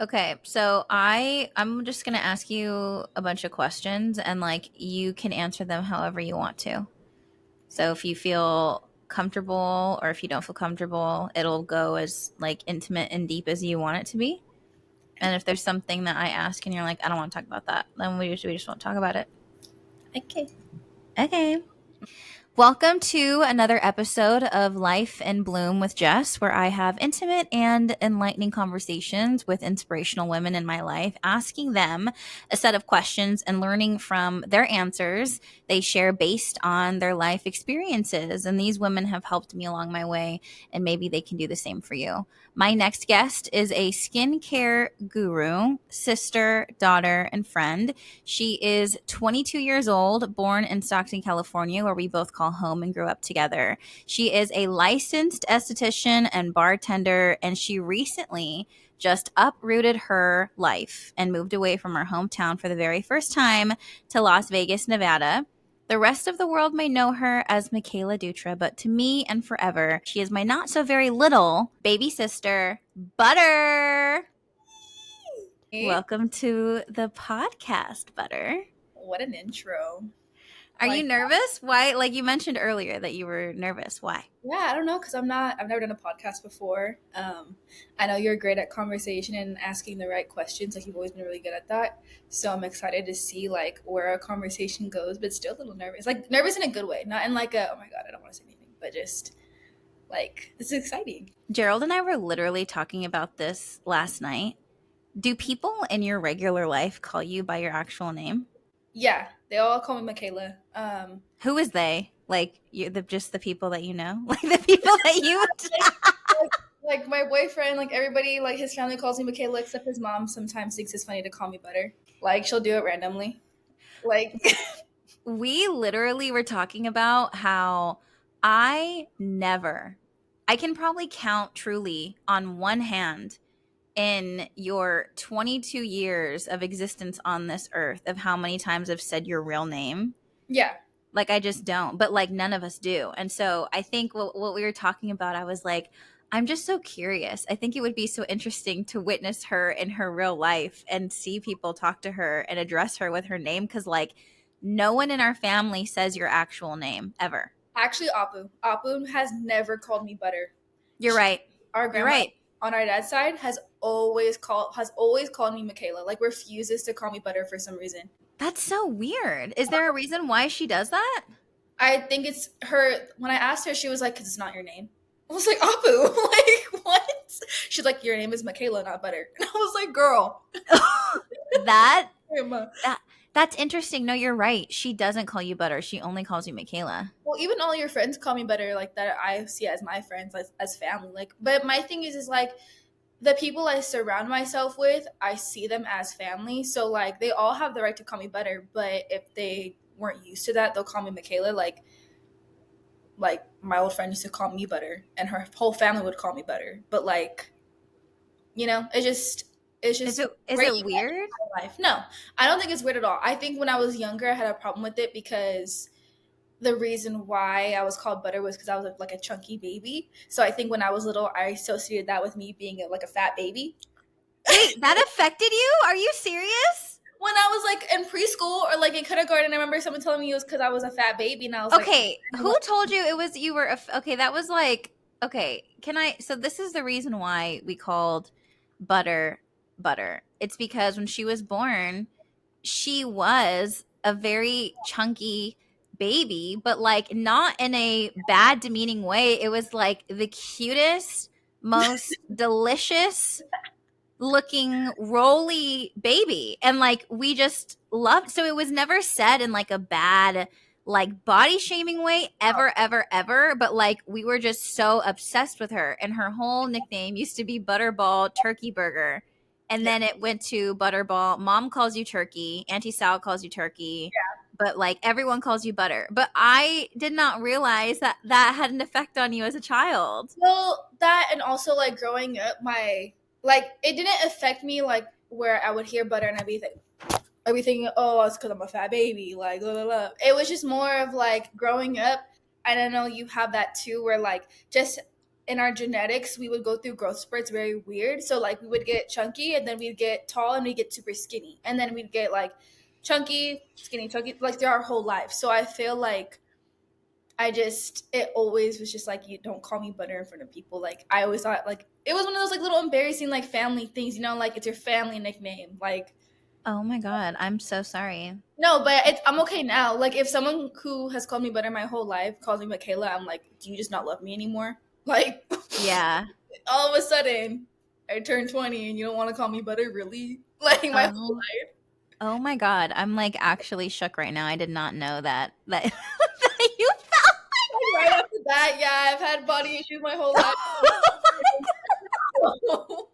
Okay, so I'm just gonna ask you a bunch of questions and like you can answer them however you want to. So if you feel comfortable or if you don't feel comfortable, it'll go as like intimate and deep as you want it to be. And if there's something that I ask and you're like, I don't want to talk about that, then we just won't talk about it. Okay. Okay. Welcome to another episode of Life in Bloom with Jess, where I have intimate and enlightening conversations with inspirational women in my life, asking them a set of questions and learning from their answers they share based on their life experiences. And these women have helped me along my way, and maybe they can do the same for you. My next guest is a skincare guru, sister, daughter, and friend. She is 22 years old, born in Stockton, California, where we both call home and grew up together. She is a licensed esthetician and bartender, and she recently just uprooted her life and moved away from her hometown for the very first time to Las Vegas, Nevada. The rest of the world may know her as Makayla Dutra, but to me and forever, she is my not so very little baby sister, Butter. Welcome to the podcast, Butter. What an intro. Are you Like, nervous? Why? Like you mentioned earlier that you were nervous. Why? yeah, I don't know, because I've never done a podcast before. I know you're great at conversation and asking the right questions. Like, you've always been really good at that. So I'm excited to see, like, where our conversation goes, but still a little nervous. Like, nervous in a good way, not in like a, oh my God, I don't want to say anything, but just like, this is exciting. Gerald and I were literally talking about this last night. Do people in your regular life call you by your actual name? Yeah, they all call me Michaela. Who is they? Like just the people that you know, like the people that you. like, like my boyfriend, like everybody, like his family calls me Michaela, except his mom sometimes thinks it's funny to call me Butter. Like, she'll do it randomly. Like, We literally were talking about how I never, I can probably count truly on one hand in your 22 years of existence on this earth of how many times I've said your real name. yeah, Like, I just don't, but like none of us do. And so I think what we were talking about, I was like, I'm just so curious. I think it would be so interesting to witness her in her real life and see people talk to her and address her with her name. Cause like no one in our family says your actual name ever. actually, Apu has never called me Butter. You're right. Our You're grandma right. on our dad's side has always called me Michaela. Like, refuses to call me Butter for some reason. That's so weird. Is there a reason why she does that? I think it's her. When I asked her, she was like, "Cause it's not your name." I was like, Apu, like, what? She's like, "Your name is Michaela, not Butter." And I was like, "Girl, that Grandma." that that's interesting. No, you're right. She doesn't call you Butter. She only calls you Michaela. Well, even all your friends call me Butter, like that. I see as my friends, as family. Like, but my thing is like the people I surround myself with, I see them as family. So like they all have the right to call me Butter, but if they weren't used to that, they'll call me Michaela. Like my old friend used to call me Butter, and her whole family would call me Butter. But like, it's Is just it great weird? life. No, I don't think it's weird at all. I think when I was younger, I had a problem with it because the reason why I was called Butter was because I was like a chunky baby. So I think when I was little, I associated that with me being like a fat baby. Wait, that affected you? Are you serious? When I was like in preschool or like in kindergarten, I remember someone telling me it was because I was a fat baby, and I was like, Okay, who told you it was you were okay, that was like okay, can I so this is the reason why we called Butter Butter. It's because when she was born, she was a very chunky baby, but like not in a bad demeaning way. It was like the cutest, most delicious looking roly baby, and like we just loved, so it was never said in like a bad like body shaming way ever, but like we were just so obsessed with her, and her whole nickname used to be Butterball Turkey Burger, and yeah, then it went to Butterball. Mom calls you Turkey, Auntie Sal calls you Turkey, but like everyone calls you Butter. But I did not realize that that had an effect on you as a child. well, that and also like growing up, my like it didn't affect me like where I would hear Butter and I'd be thinking, oh, it's because I'm a fat baby, like blah, blah, blah. It was just more of like growing up. I don't know, you have that too, where like just in our genetics, we would go through growth spurts very weird. So like we would get chunky and then we'd get tall and we'd get super skinny. And then we'd get like chunky, skinny, chunky, like through our whole life. So I feel like it always was just like, you don't call me butter in front of people. Like I always thought like it was one of those like little embarrassing like family things, like it's your family nickname. Like, Oh my God. I'm so sorry. no, but I'm okay now. Like if someone who has called me butter my whole life calls me Makayla, I'm like, do you just not love me anymore? Like Yeah. all of a sudden I turned 20 and you don't want to call me butter, really? Like my whole Oh, oh my God. I'm like actually shook right now. I did not know that that you life. Right after that, yeah, I've had body issues my whole life. felt.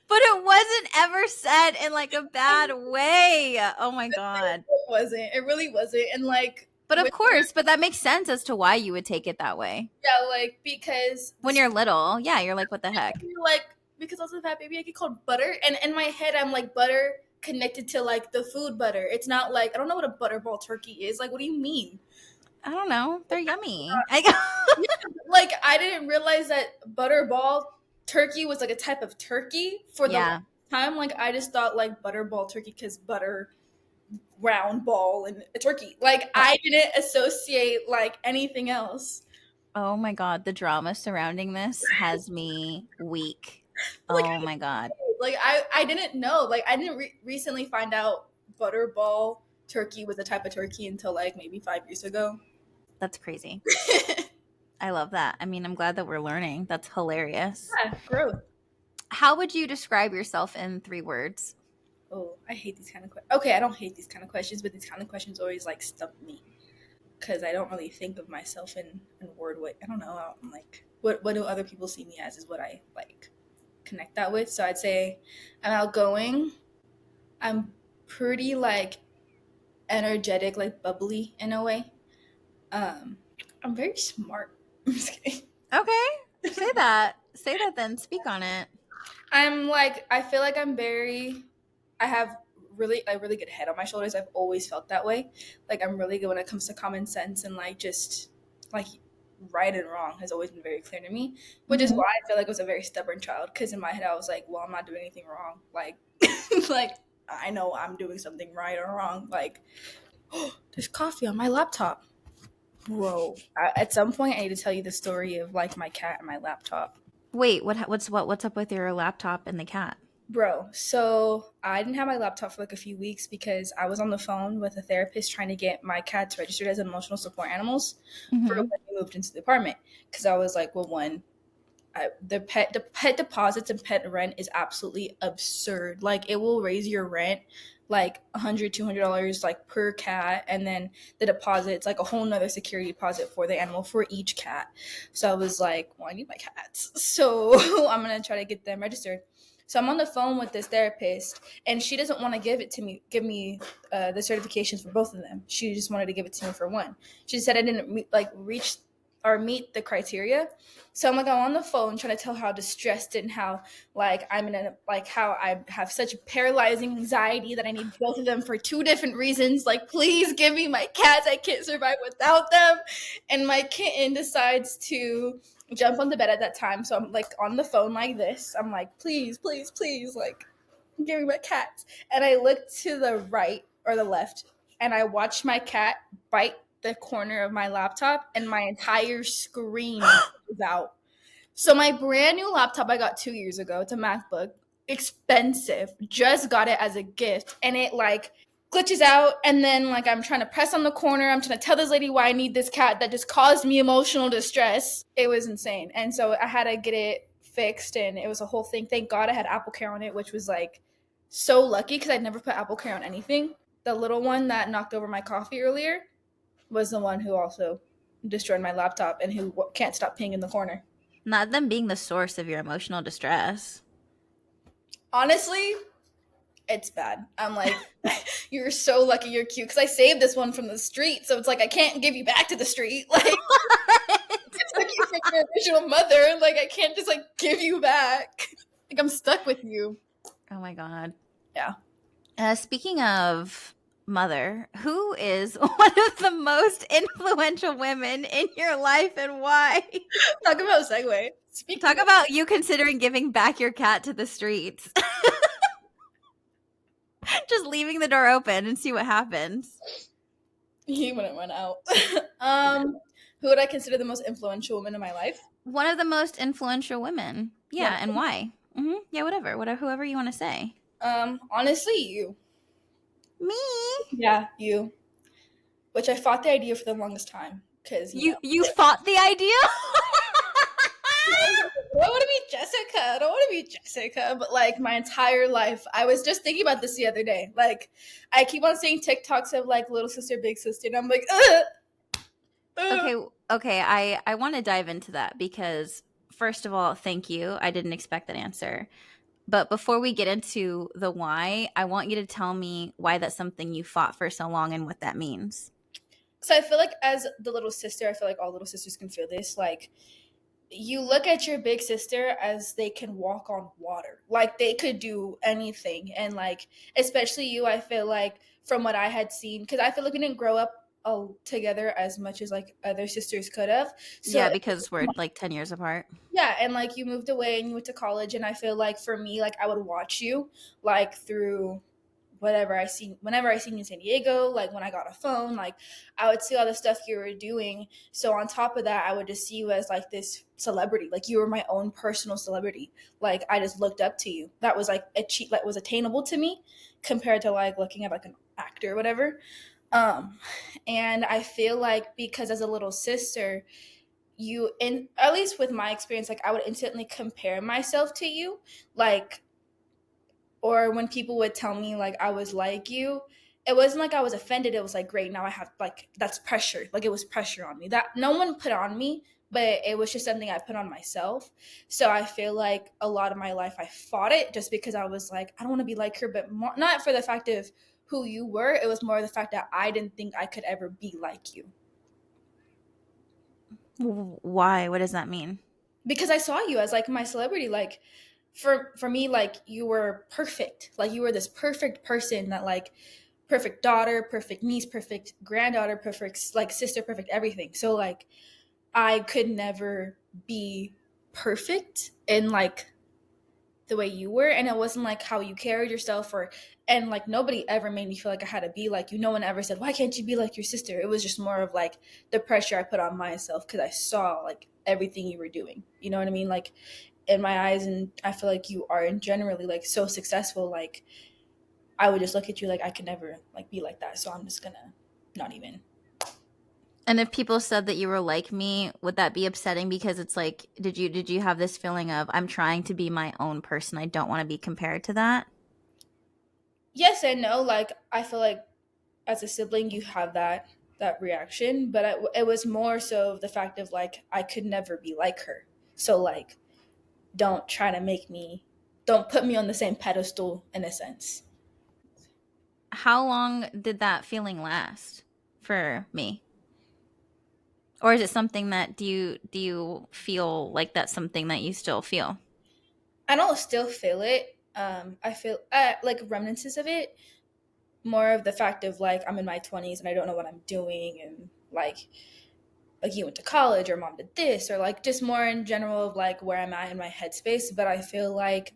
But it wasn't ever said in like a bad way. Oh my God. It wasn't. It really wasn't. And like But of with course, but that makes sense as to why you would take it that way. yeah, like because When you're little, yeah, you're like, what the heck? like because I was a fat baby, I get called butter, and in my head, I'm like butter connected to like the food butter. It's not like I don't know what a butterball turkey is. Like, what do you mean? I don't know. They're yummy. Yeah, like I didn't realize that butterball turkey was like a type of turkey for the Yeah. time. Like I just thought like butterball turkey because butter round ball and a turkey. Like Oh, I didn't associate like anything else. oh my God. The drama surrounding this has me weak. Like Oh my God. I didn't know. Like I didn't recently find out butterball turkey was a type of turkey until like maybe 5 years ago. That's crazy. I love that. I mean, I'm glad that we're learning. That's hilarious. Yeah, growth. How would you describe yourself in 3 words? Oh, I hate these kind of questions. Okay, I don't hate these kind of questions, but these kind of questions always like stump me because I don't really think of myself in word way. I don't know. I'm like, what do other people see me as? Is what I like connect that with. So I'd say I'm outgoing. I'm pretty like energetic, like bubbly in a way. Um, I'm very smart. I'm just kidding. Okay. Say that. Say that then. Speak on it. I'm like I feel like I'm very I have really a really good head on my shoulders. I've always felt that way. Like I'm really good when it comes to common sense and like just like right and wrong has always been very clear to me, which is Hmm. why I feel like I was a very stubborn child because in my head I was like, well, I'm not doing anything wrong. Like like I know I'm doing something right or wrong. Like there's coffee on my laptop. Bro, at some point I need to tell you the story of like my cat and my laptop. Wait, what's up with your laptop and the cat? Bro, so I didn't have my laptop for like a few weeks because I was on the phone with a therapist trying to get my cats registered as emotional support animals for Hmm. when we moved into the apartment. Because I was like, well, one, the pet deposits and pet rent is absolutely absurd. Like it will raise your rent like $100 $200 like per cat, and then the deposit it's like a whole nother security deposit for the animal for each cat. So I was like, well, I need my cats, so I'm gonna try to get them registered. So I'm on the phone with this therapist, and she doesn't want to give me the certifications for both of them. She just wanted to give it to me for one. She said I didn't reach or meet the criteria. So I'm like, I'm on the phone trying to tell how distressed and how like I'm in a like how I have such paralyzing anxiety that I need both of them for two different reasons. Like, please give me my cats. I can't survive without them. And my kitten decides to jump on the bed at that time. So I'm like on the phone like this. I'm like, please, please, please, like give me my cats. And I look to the right or the left and I watch my cat bite the corner of my laptop and my entire screen is out. So my brand new laptop I got 2 years ago, it's a MacBook, expensive. Just got it as a gift, and it like glitches out, and then like I'm trying to press on the corner. I'm trying to tell this lady why I need this cat that just caused me emotional distress. It was insane, and so I had to get it fixed, and it was a whole thing. Thank God I had Apple Care on it, which was like so lucky because I'd never put Apple Care on anything. The little one that knocked over my coffee earlier was the one who also destroyed my laptop and who can't stop peeing in the corner. Not them being the source of your emotional distress. Honestly, it's bad. I'm like, you're so lucky you're cute because I saved this one from the street. So it's like, I can't give you back to the street. Like, I took you from your original mother. Like, I can't just like give you back. Like, I'm stuck with you. Oh my God. Yeah. Speaking of mother, who is one of the most influential women in your life and why? Talk about segue. Talk Speaking of, about you considering giving back your cat to the streets. Just leaving the door open and see what happens. he wouldn't run out. Who would I consider the most influential woman in my life? One of the most influential women. One Yeah, and why? Yeah, whatever, whoever you want to say. honestly, you. Me? Yeah, you. Which I fought the idea for the longest time because You fought the idea? I don't want to be Jessica. I don't want to be Jessica. But like my entire life, I was just thinking about this the other day. Like, I keep on seeing TikToks of like little sister, big sister, and I'm like, ugh. Okay, okay, I want to dive into that because first of all, thank you. I didn't expect that answer. But before we get into the why, I want you to tell me why that's something you fought for so long and what that means. So I feel like as the little sister, I feel like all little sisters can feel this. Like, you look at your big sister as they can walk on water, like they could do anything, and like especially you, I feel like from what I had seen, because I feel like we didn't grow up all together as much as like other sisters could have. So Yeah, because we're like 10 years apart. yeah, and like you moved away and you went to college, and I feel like for me, like I would watch you like through whenever I seen you in San Diego, like when I got a phone, like I would see all the stuff you were doing. So on top of that, I would just see you as like this celebrity. Like you were my own personal celebrity. Like I just looked up to you. That was like a cheat that was attainable to me compared to like looking at like an actor or whatever. Um and I feel like because as a little sister, you in at least with my experience, like I would instantly compare myself to you. Like or when people would tell me like I was like you, it wasn't like I was offended. It was like, great, now I have like that's pressure. Like it was pressure on me that no one put on me, but it was just something I put on myself. So I feel like a lot of my life I fought it just because I was like, I don't want to be like her, but more, not for the fact of who you were. It was more the fact that I didn't think I could ever be like you Why? What does that mean? because I saw you as like my celebrity. Like for me, like you were perfect. Like you were this perfect person that like perfect daughter, perfect niece, perfect granddaughter, perfect like sister, perfect everything. So like I could never be perfect in like the way you were, and it wasn't like how you carried yourself or and like nobody ever made me feel like I had to be like you. No one ever said, why can't you be like your sister? It was just more of like the pressure I put on myself because I saw like everything you were doing. You know what I mean? Like in my eyes, and I feel like you are in generally like so successful, like I would just look at you like I could never like be like that. So I'm just gonna not even. And if people said that you were like me, would that be upsetting because it's like did you have this feeling of I'm trying to be my own person. I don't want to be compared to that? Yes and no. Like I feel like as a sibling you have that reaction, but it was more so the fact of like I could never be like her. So like don't try to make me don't put me on the same pedestal in a sense. How long did that feeling last for me? Or is it something that do you feel like that's something that you still feel? I don't still feel it. I feel like remnants of it, more of the fact of like I'm in my 20s and I don't know what I'm doing, and like you went to college or mom did this, or like just more in general of like where I'm at in my headspace. But I feel like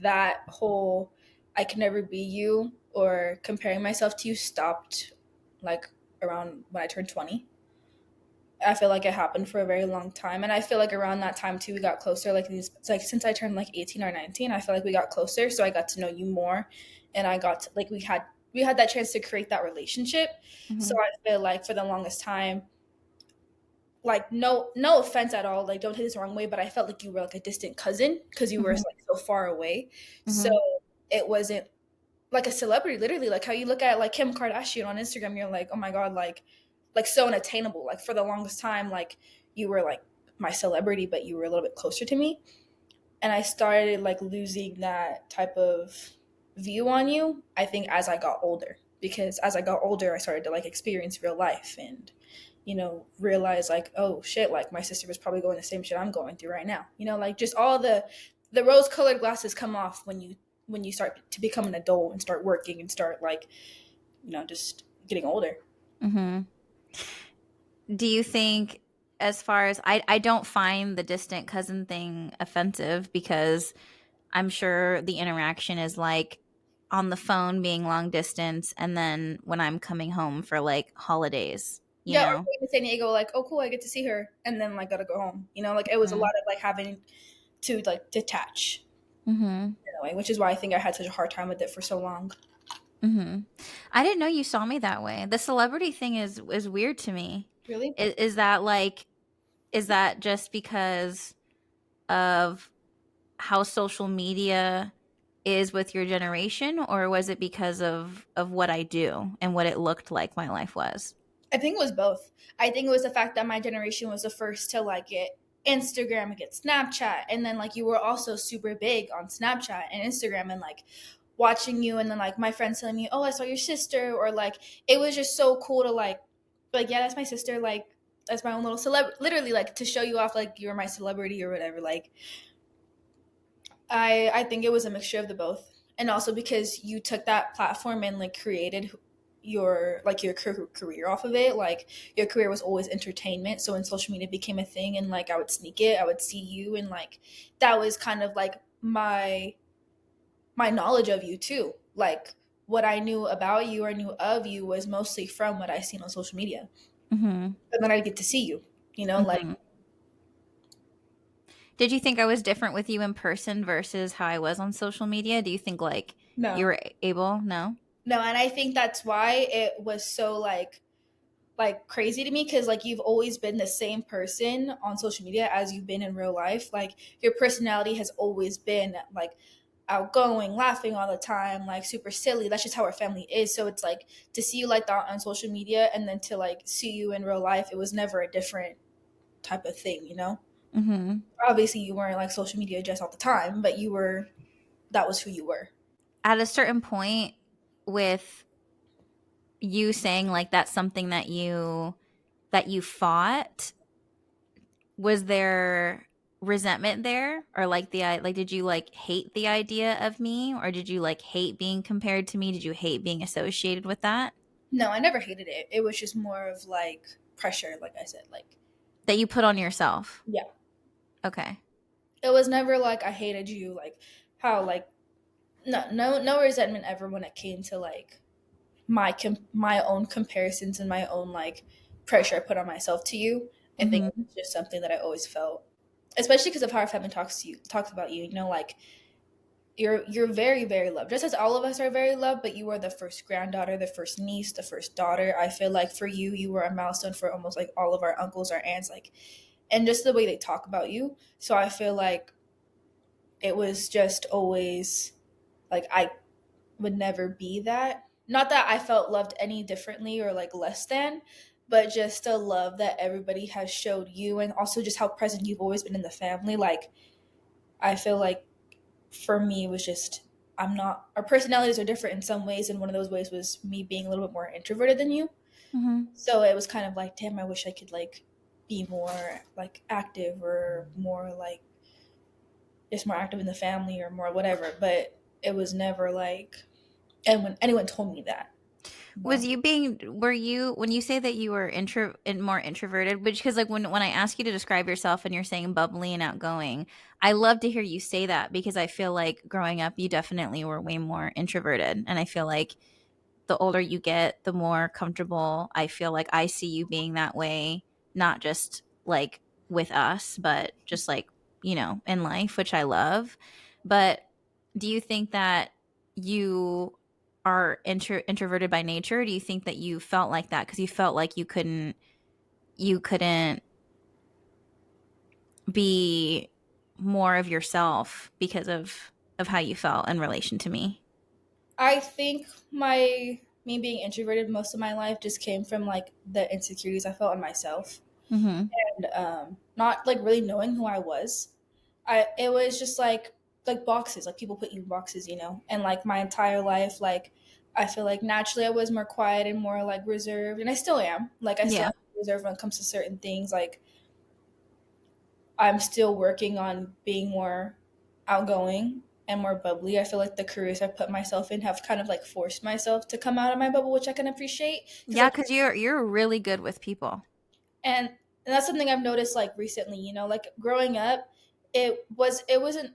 that whole I can never be you or comparing myself to you stopped like around when I turned 20. I feel like it happened for a very long time, and I feel like around that time too we got closer. Like these, it's like since I turned like 18 or 19, I feel like we got closer. So I got to know you more, and I got to, like we had that chance to create that relationship. So Hmm. I feel like for the longest time, like no offense at all, like don't take this the wrong way, but I felt like you were like a distant cousin because you were Hmm. like so far away. So Hmm. it wasn't like a celebrity, literally, like how you look at like Kim Kardashian on Instagram, you're like, oh my god, like so unattainable. Like for the longest time, like you were like my celebrity, but you were a little bit closer to me. And I started like losing that type of view on you, I think, as I got older. Because as I got older, I started to like experience real life and, realize like, oh shit, like my sister was probably going the same shit I'm going through right now. Like just all the rose colored glasses come off when you start to become an adult and start working and start like just getting older. Mhm. Do you think, as far as I don't find the distant cousin thing offensive, because I'm sure the interaction is like on the phone being long distance, and then when I'm coming home for like holidays, you Yeah, or know? going to San Diego, like, oh cool, I get to see her, and then like gotta go home. Like it was a lot Mhm. of like having to like detach Mhm. in a way, which is why I think I had such a hard time with it for so long. Mhm. I didn't know you saw me that way. The celebrity thing is weird to me. Really? Is that like, is that just because of how social media is with your generation, or was it because of what I do and what it looked like my life was? I think it was both. I think it was the fact that my generation was the first to like get Instagram and get Snapchat, and then like you were also super big on Snapchat and Instagram, and like watching you, and then like my friends telling me, "Oh, I saw your sister," or like it was just so cool to like yeah, that's my sister, like that's my own little celeb, literally like to show you off like you're my celebrity or whatever. Like I think it was a mixture of the both, and also because you took that platform and like created your career off of it. Like your career was always entertainment, so when social media became a thing, and like I would sneak it, I would see you, and like that was kind of like my knowledge of you too. Like what I knew about you or knew of you was mostly from what I seen on social media, Mhm. and then I get to see you. Like Mhm. Did you think I was different with you in person versus how I was on social media? Do you think like you no, were able? No. no, and I think that's why it was so like crazy to me because like you've always been the same person on social media as you've been in real life. Like your personality has always been like outgoing, laughing all the time, like super silly. That's just how our family is. So it's like to see you like that on social media and then to like see you in real life, it was never a different type of thing. Mhm. Obviously you weren't like social media just all the time, but that was who you were. At a certain point, with you saying like that's something that you fought, was there resentment there, or like like did you like hate the idea of me, or did you like hate being compared to me? Did you hate being associated with that No, I never hated it. It was just more of like pressure, like I said. Like, that you put on yourself? yeah. Okay. It was never like I hated you, like how like no resentment ever when it came to like my own comparisons and my own like pressure I put on myself to you. I think Mhm. it's just something that I always felt, especially because of how our family talks about you. Like you're very very loved, just as all of us are very loved. But you were the first granddaughter, the first niece, the first daughter. I feel like for you, you were a milestone for almost like all of our uncles, our aunts, like, and just the way they talk about you. So I feel like it was just always like I would never be that. Not that I felt loved any differently or like less than, but just the love that everybody has showed you, and also just how present you've always been in the family. Like I feel like for me it was just I'm not our personalities are different in some ways, and one of those ways was me being a little bit more introverted than you. Mhm. So it was kind of like, damn, I wish I could like be more like active or more like just more active in the family or more whatever. But it was never like, and when anyone told me that, you Was know? you being, were you, when you say that you were and more introverted, which, because like when I ask you to describe yourself and you're saying bubbly and outgoing, I love to hear you say that, because I feel like growing up you definitely were way more introverted, and I feel like the older you get, the more comfortable I feel like I see you being that way, not just like with us, but just like, in life, which I love. But do you think that you are introverted by nature? Or do you think that you felt like that because you felt like you couldn't be more of yourself because of how you felt in relation to me? I think me being introverted most of my life just came from like the insecurities I felt in myself, Mm-hmm. and not like really knowing who I was. It was just like boxes, like people put you in boxes. And like my entire life, like I feel like naturally I was more quiet and more like reserved, and I still am. Like I still Yeah. am reserved when it comes to certain things. Like I'm still working on being more outgoing. and more bubbly. I feel like the careers I've put myself in have kind of like forced myself to come out of my bubble, which I can appreciate. Because Yeah, like, because you're really good with people. and that's something I've noticed like recently. Like growing up, it wasn't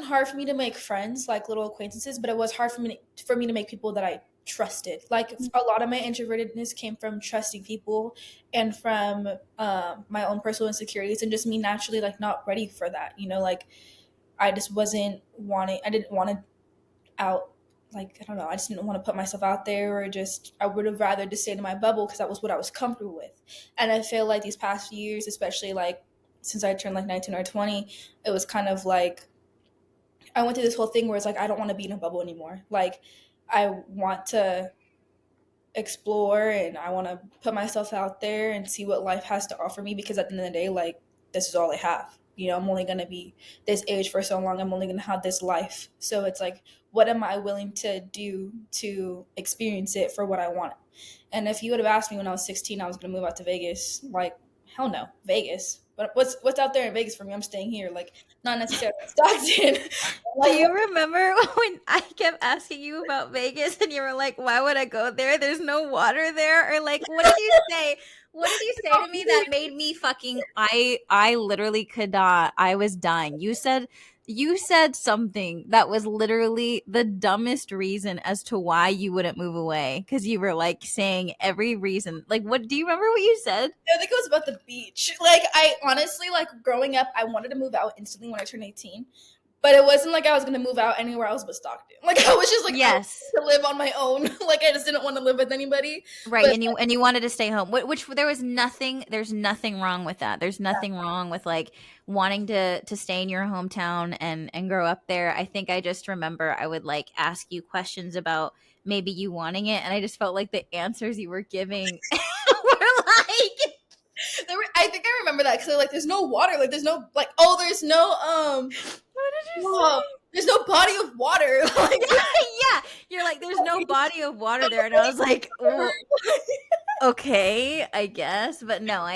hard for me to make friends, like little acquaintances, but it was hard for me to make people that I trusted. Like a lot of my introvertedness came from trusting people and from my own personal insecurities and just me naturally like not ready for that. Like I just wasn't wanting. I didn't want to out. Like I don't know. I just didn't want to put myself out there, or just I would have rather just stayed in my bubble because that was what I was comfortable with. And I feel like these past few years, especially like since I turned like 19 or 20, it was kind of like I went through this whole thing where it's like I don't want to be in a bubble anymore. Like I want to explore and I want to put myself out there and see what life has to offer me because at the end of the day, like this is all I have. I'm only going to be this age for so long. I'm only going to have this life. So it's like, what am I willing to do to experience it for what I want? And if you would have asked me when I was 16, I was going to move out to Vegas, like, hell no, Vegas. But what's out there in Vegas for me? I'm staying here, like, not necessarily Stockton. Do Like, you remember when I kept asking you about Vegas and you were like, why would I go there? There's no water there. Or like, what did you say? What did you say to me that made me fucking I literally could not. I was dying. You said something that was literally the dumbest reason as to why you wouldn't move away cuz you were like saying every reason. Like what do you remember what you said? I think it was about the beach. Like, I honestly, like, growing up, I wanted to move out instantly when I turned 18. But it wasn't like I was gonna move out anywhere else but Stockton. Like I was just like I Yes. wanted to live on my own. Like I just didn't want to live with anybody. Right, But and you wanted to stay home, which there was nothing. There's nothing wrong with that. There's yeah, nothing wrong with like wanting to stay in your hometown and grow up there. I think I just remember I would like ask you questions about maybe you wanting it, and I just felt like the answers you were giving were like, I think I remember that because like there's no water. Like there's no like oh there's no what did you whoa, say? there's no body of water. Like there's Yeah, you're like, there's no body of water there, and I was like, well, okay, I guess, but no,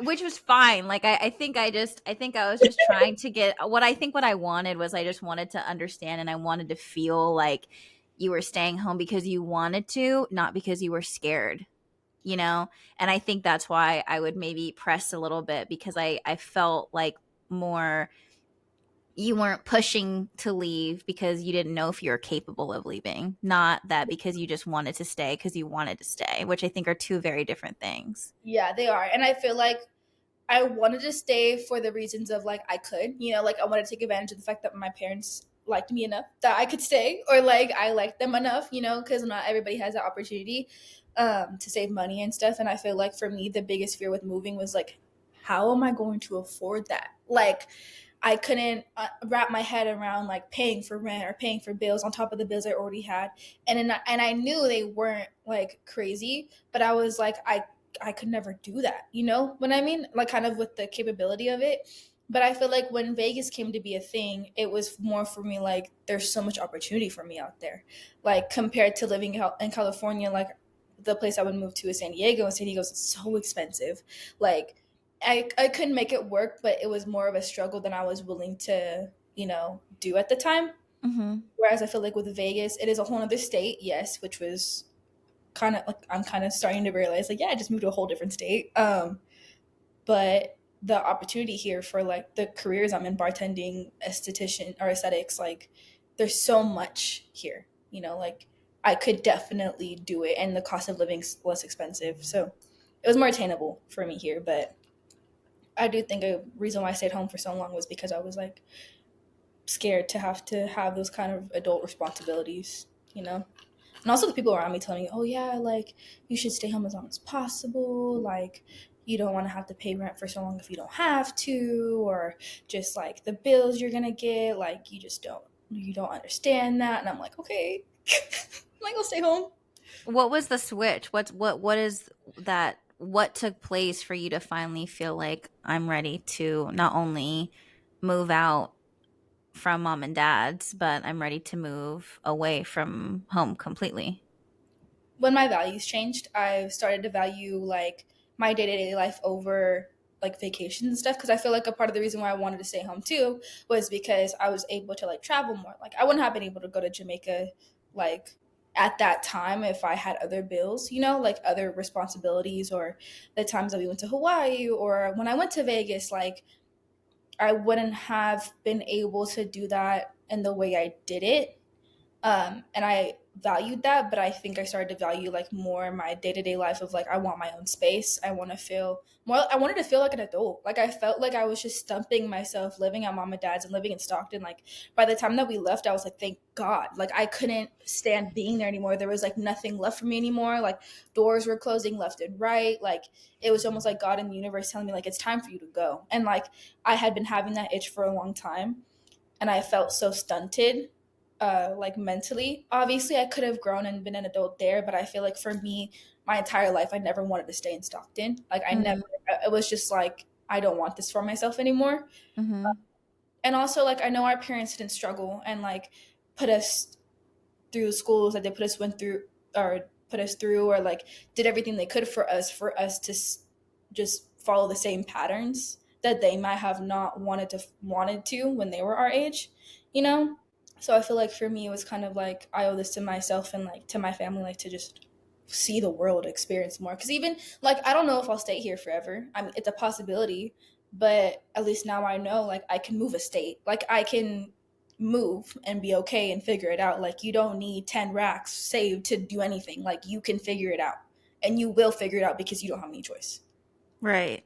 which was fine. Like I think I was just trying to get what I wanted was I just wanted to understand and I wanted to feel like you were staying home because you wanted to, not because you were scared, you know? And I think that's why I would maybe press a little bit because I felt like more you weren't pushing to leave because you didn't know if you were capable of leaving, not that because you just wanted to stay because you wanted to stay, which I think are two very different things. yeah, they are. And I feel like I wanted to stay for the reasons of like I could, like I wanted to take advantage of the fact that my parents liked me enough that I could stay, or like I liked them enough, because not everybody has that opportunity to save money and stuff. And I feel like for me, the biggest fear with moving was like, how am I going to afford that? Like, I couldn't wrap my head around like paying for rent or paying for bills on top of the bills I already had, and I knew they weren't like crazy, but I was like I could never do that. You know what I mean? Like kind of with the capability of it. But I feel like when Vegas came to be a thing, it was more for me like there's so much opportunity for me out there. Like compared to living in California, like the place I would move to is San Diego, and San Diego's so expensive. Like I couldn't make it work, but it was more of a struggle than I was willing to, do at the time. Mhm. Whereas I feel like with Vegas, it is a whole other state, yes, which was kind of like I'm kind of starting to realize like yeah, I just moved to a whole different state. But the opportunity here for like the careers I'm in, bartending, esthetician or aesthetics, like there's so much here. Like I could definitely do it, and the cost of living's less expensive, so it was more attainable for me here. But I do think a reason why I stayed home for so long was because I was like scared to have those kind of adult responsibilities, And also the people around me telling me, "Oh yeah, like you should stay home as long as possible. Like you don't want to have to pay rent for so long if you don't have to, or just like the bills you're gonna get, like you don't understand that." And I'm like, okay, I'm like, I'll stay home. What was the switch? What is that what took place for you to finally feel like I'm ready to not only move out from mom and dad's, but I'm ready to move away from home completely? When my values changed, I started to value like my day to day life over like vacations and stuff, because I feel like a part of the reason why I wanted to stay home too was because I was able to like travel more. Like I wouldn't have been able to go to Jamaica like at that time if I had other bills, you know, like other responsibilities, or the times that we went to Hawaii or when I went to Vegas, like I wouldn't have been able to do that in the way I did it. And I valued that, but I think I started to value like more my day-to-day life of like I want my own space. I want to feel more, I wanted to feel like an adult. Like I felt like I was just stumping myself living at mom and dad's and living in Stockton. Like by the time that we left, I was like, thank God. Like I couldn't stand being there anymore. There was like nothing left for me anymore. Like doors were closing left and right. Like it was almost like God and the universe telling me like it's time for you to go. And like I had been having that itch for a long time, and I felt so stunted, like mentally. Obviously, I could have grown and been an adult there, but I feel like for me, my entire life, I never wanted to stay in Stockton. Like I never. It was just like I don't want this for myself anymore. Mm-hmm. And also, like I know our parents didn't struggle and like put us through schools that they put us went through or put us through or like did everything they could for us to just follow the same patterns that they might have not wanted to when they were our age, you know. So I feel like for me it was kind of like I owe this to myself and like to my family, like to just see the world, experience more, because even like I don't know if I'll stay here forever. I mean it's a possibility, but at least now I know like I can move a state, like I can move and be okay and figure it out. Like you don't need 10 racks saved to do anything. Like you can figure it out, and you will figure it out because you don't have any choice. Right.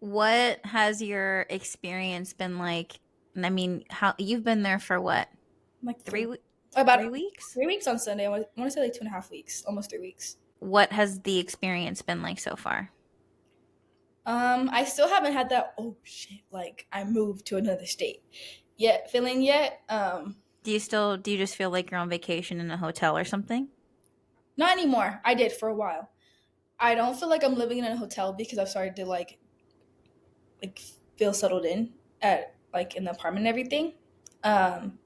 What has your experience been like? And I mean, how you've been there for what? Like Three three, we- about 3 weeks? 3 weeks on Sunday. I want to say like 2.5 weeks, almost 3 weeks. What has the experience been like so far? I still haven't had that oh shit, like I moved to another state yet feeling yet. Do you just feel like you're on vacation in a hotel or something? Not anymore. I did for a while. I don't feel like I'm living in a hotel because I've started to like feel settled in at like in the apartment and everything. Um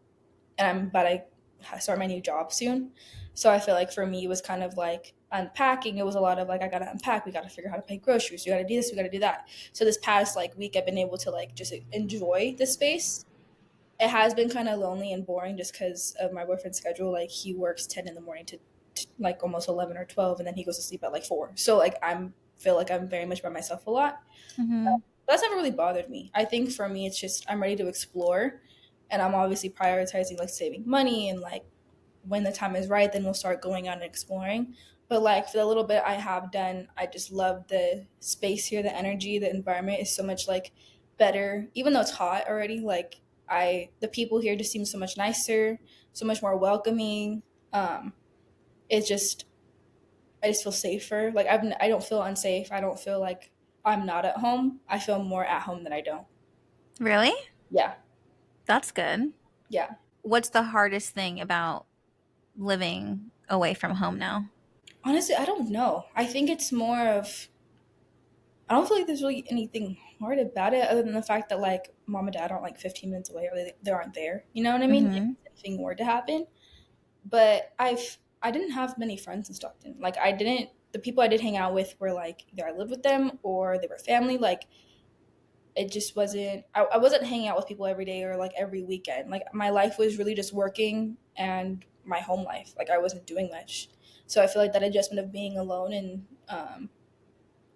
and I'm about to start my new job soon. So I feel like for me, it was kind of like unpacking. It was a lot of like, I gotta unpack. We gotta figure out how to pay groceries. We gotta do this. We gotta do that. So this past like week, I've been able to like just enjoy the space. It has been kind of lonely and boring just because of my boyfriend's schedule. Like he works 10 in the morning to like almost 11 or 12, and then he goes to sleep at like 4. So like I'm feel like I'm very much by myself a lot. Mm-hmm. That's never really bothered me. I think for me, it's just I'm ready to explore, and I'm obviously prioritizing like saving money and like when the time is right, then we'll start going out and exploring. But like for the little bit I have done, I just love the space here, the energy, the environment is so much like better. Even though it's hot already, like the people here just seem so much nicer, so much more welcoming. Um, it's just I just feel safer. Like I don't feel unsafe. I don't feel like I'm not at home. I feel more at home than I don't. Really? Yeah, That's good. yeah. What's the hardest thing about living away from home now? Honestly, I don't know. I think it's more of I don't feel like there's really anything hard about it other than the fact that like mom and dad aren't like 15 minutes away or they aren't there. You know what I mean? If Mm-hmm. anything were to happen. But I didn't have many friends in Stockton. Like I didn't the people I did hang out with were like either I lived with them or they were family. Like it just wasn't I wasn't hanging out with people every day or like every weekend. Like my life was really just working and my home life. Like I wasn't doing much. So I feel like that adjustment of being alone and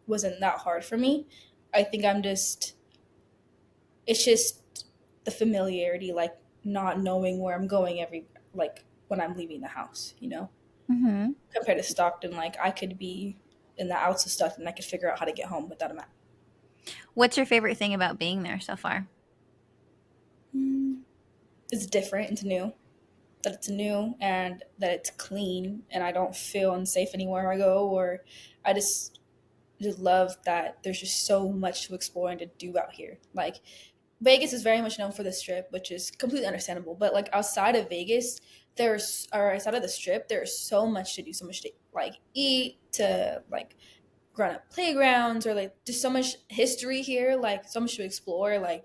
wasn't that hard for me. I think it's just the familiarity, like not knowing where I'm going every like when I'm leaving the house, you know? Mm-hmm. Compared to Stockton, like I could be in the outs of Stockton, I could figure out how to get home without a map. What's your favorite thing about being there so far? Mm, it's different, it's new. That it's new and that it's clean and I don't feel unsafe anywhere I go, or I just love that there's just so much to explore and to do out here. Like Vegas is very much known for the strip, which is completely understandable. But like outside of Vegas, or outside of the strip, there's so much to do, so much to like eat, to like grown up playgrounds, or like just so much history here, like so much to explore. Like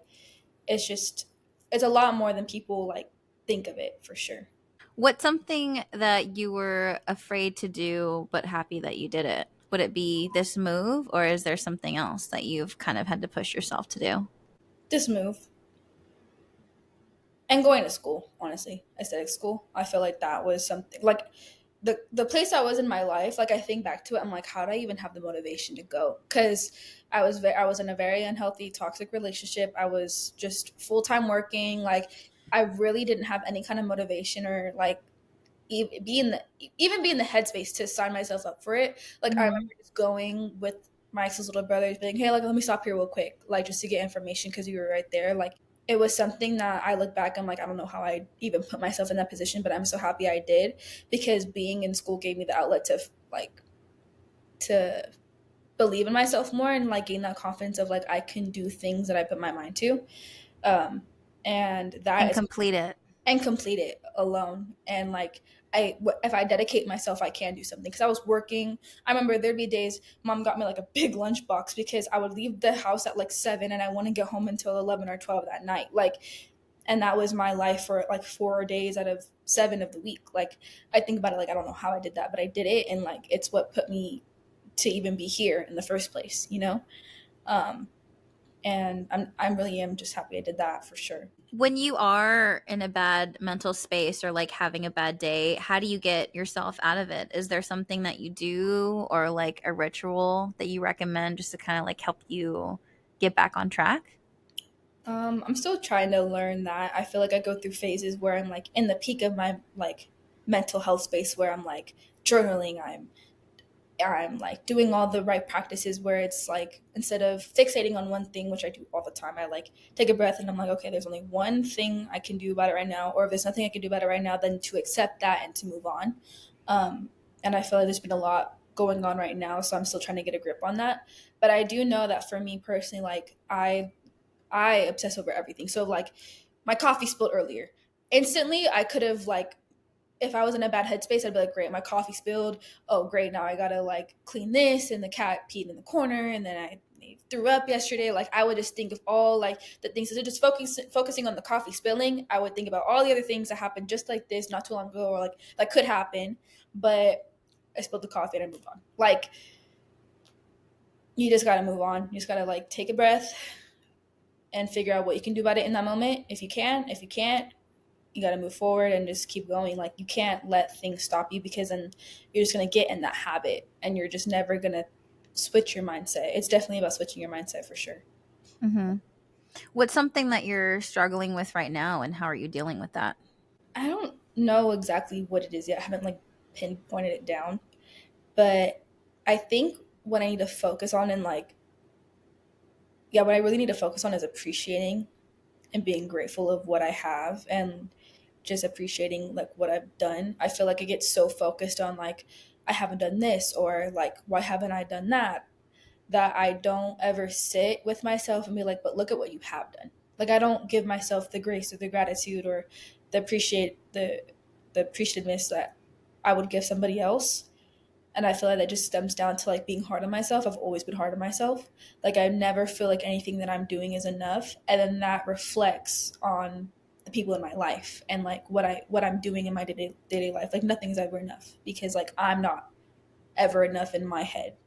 it's just it's a lot more than people like think of it for sure. What's something that you were afraid to do but happy that you did it? Would it be this move, or is there something else that you've kind of had to push yourself to do? This move and going to school, honestly, aesthetic school. I feel like that was something like the place I was in my life. Like I think back to it, I'm like, how did I even have the motivation to go? Because I was in a very unhealthy, toxic relationship. I was just full time working. Like I really didn't have any kind of motivation or like be in the even be in the headspace to sign myself up for it. Like I Mm-hmm. remember just going with my ex's little brothers, being, hey, like let me stop here real quick, like just to get information because you were right there. Like it was something that I look back, I'm like, I don't know how I even put myself in that position, but I'm so happy I did because being in school gave me the outlet to like to believe in myself more and like gain that confidence of like I can do things that I put my mind to. Um, and that And is complete it. and complete it alone. And like if I dedicate myself, I can do something. Because I was working. I remember there'd be days mom got me like a big lunchbox because I would leave the house at like 7 and I wouldn't get home until 11 or 12 that night. Like, and that was my life for like 4 days out of 7 of the week. Like I think about it, like I don't know how I did that, but I did it, and like it's what put me to even be here in the first place. You know. Um, and I'm really am just happy I did that for sure. When you are in a bad mental space or like having a bad day, how do you get yourself out of it? Is there something that you do or like a ritual that you recommend just to kind of like help you get back on track? I'm still trying to learn that. I feel like I go through phases where I'm like in the peak of my like mental health space where I'm like journaling, I'm like doing all the right practices where it's like instead of fixating on one thing, which I do all the time, I like take a breath and I'm like, okay, there's only one thing I can do about it right now, or if there's nothing I can do about it right now, then to accept that and to move on. Um, and I feel like there's been a lot going on right now, so I'm still trying to get a grip on that. But I do know that for me personally, like I obsess over everything. So like my coffee spilled earlier. Instantly I could have like if I was in a bad headspace, I'd be like, great, my coffee spilled. Oh, great, now I gotta like clean this, and the cat peed in the corner, and then I threw up yesterday. Like I would just think of all like the things. So just focusing on the coffee spilling, I would think about all the other things that happened just like this not too long ago, or like that could happen. But I spilled the coffee and I moved on. Like you just gotta move on. You just gotta like take a breath and figure out what you can do about it in that moment. If you can, if you can't, you got to move forward and just keep going. Like you can't let things stop you because then you're just going to get in that habit and you're just never going to switch your mindset. It's definitely about switching your mindset for sure. Mm-hmm. What's something that you're struggling with right now, and how are you dealing with that? I don't know exactly what it is yet. I haven't like pinpointed it down, but I think what I need to focus on and like, yeah, what I really need to focus on is appreciating and being grateful of what I have and just appreciating like what I've done. I feel like I get so focused on like I haven't done this or like why haven't I done that that I don't ever sit with myself and be like, but look at what you have done. Like I don't give myself the grace or the gratitude or the appreciativeness that I would give somebody else. And I feel like that just stems down to like being hard on myself. I've always been hard on myself. Like I never feel like anything that I'm doing is enough, and then that reflects on the people in my life and like what I'm doing in my daily life. Like nothing's ever enough because like I'm not ever enough in my head.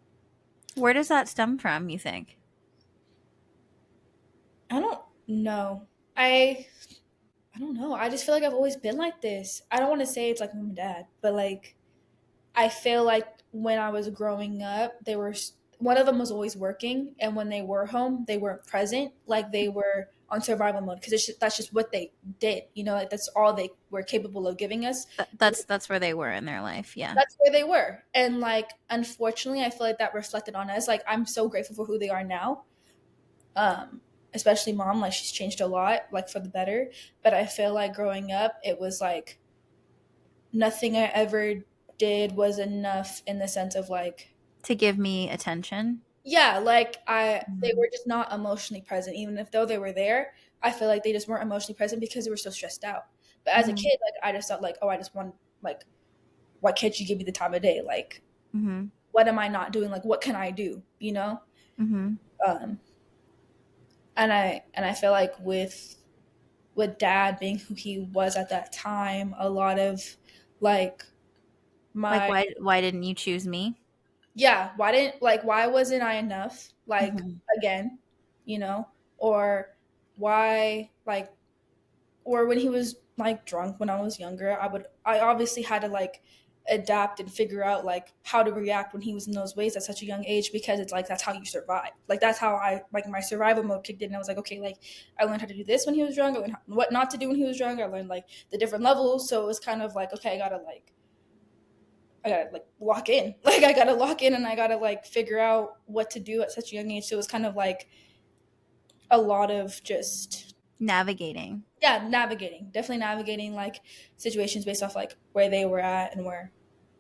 Where does that stem from, you think? I don't know. I I don't know. I just feel like I've always been like this. I don't want to say it's like mom and dad, but like I feel like when I was growing up, they were one of them was always working, and when they were home, they weren't present. Like they were on survival mode because that's just what they did. You know, like that's all they were capable of giving us. That's where they were in their life. Yeah. That's where they were, and like unfortunately, I feel like that reflected on us. Like I'm so grateful for who they are now. Um, Especially mom, like she's changed a lot, like for the better. But I feel like growing up, it was like nothing I ever did was enough in the sense of like To give me attention. yeah, like they Mhm. were just not emotionally present. Even if though they were there, I feel like they just weren't emotionally present because they were so stressed out. But as a Mhm. kid, like I just thought like, oh, I just want like, why can't you give me the time of day? Like, Mhm. what am I not doing? Like, what can I do? You know? Mhm. Um, and I feel like with dad being who he was at that time, a lot of like Like my why didn't you choose me? yeah, why wasn't I enough? Like, Mhm. again, you know, or why, like, or when he was like drunk when I was younger, I obviously had to like adapt and figure out like how to react when he was in those ways at such a young age, because it's like that's how you survive. Like that's how I like my survival mode kicked in. And I was like, okay, like I learned how to do this when he was drunk. I learned what not to do when he was drunk. I learned like the different levels. So it was kind of like, okay, I gotta like lock in. Like I gotta lock in and I gotta like figure out what to do at such a young age. So it was kind of like a lot of just, Navigating. yeah, navigating, definitely navigating like situations based off like where they were at and where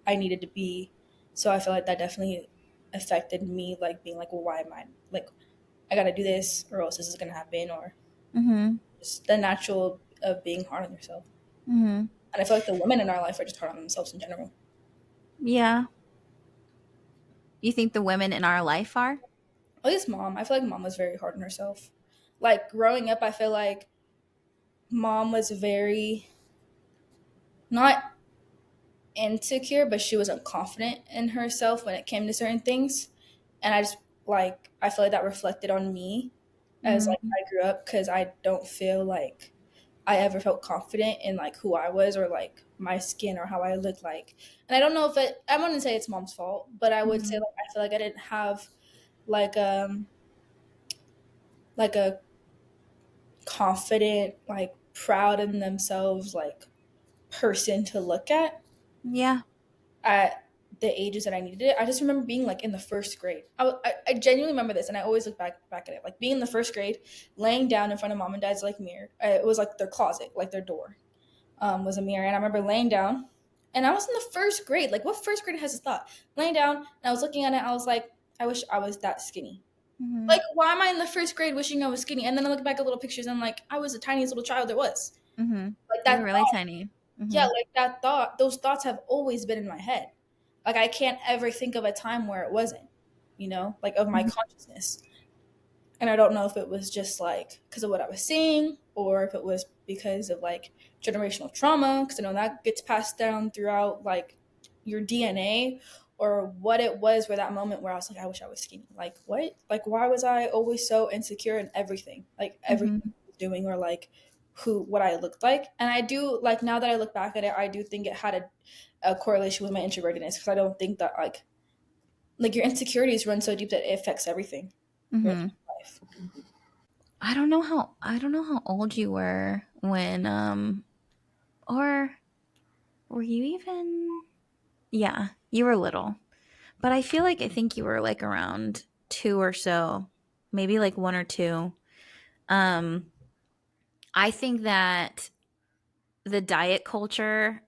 I needed to be. So I feel like that definitely affected me, like being like, well, why am I like I gotta do this or else this is gonna happen, or Mhm. just the natural of being hard on yourself. Mhm. And I feel like the women in our life are just hard on themselves in general. Yeah. You think the women in our life are? At least mom. I feel like mom was very hard on herself. Like growing up, I feel like mom was very not insecure, but she wasn't confident in herself when it came to certain things. And I just like I feel like that reflected on me as like Mhm. I grew up, because I don't feel like I ever felt confident in like who I was or like my skin or how I looked like. And I don't know if I wouldn't say it's mom's fault, but I would say Mhm. like I feel like I didn't have like like a confident, like proud in themselves like person to look Yeah. at the ages that I needed it. I just remember being like in the first grade. I genuinely remember this, and I always look back at it, like being in the first grade, laying down in front of mom and dad's like mirror. It was like their closet, like their door, was a mirror, and I remember laying down, and I was in the first grade. Like, what first grade has this thought? Laying down, and I was looking at it. I was like, I wish I was that skinny. Mhm. Like, why am I in the first grade wishing I was skinny? And then I look back at little pictures, and I'm like, I was the tiniest little child there was. Mhm. Like You that were really tiny. Yeah, Mhm. like that thought, those thoughts have always been in my head. Like I can't ever think of a time where it wasn't, like of my Mhm. consciousness. And I don't know if it was just like because of what I was seeing, or if it was because of like generational trauma, because I know that gets passed down throughout like your DNA, or what it was where that moment where I was like, I wish I was skinny. Like what? Like why was I always so insecure in everything? Like everything Mhm. I was doing, or like what I looked like. And I do like now that I look back at it, I do think it had a correlation with my introvertedness, because I don't think that like your insecurities run so deep that it affects everything. Your Mhm. life. I don't know how old you were when or were you even, yeah, you were little. But I think you were like around 2 or so. Maybe like 1 or 2. Um I think that the diet culture,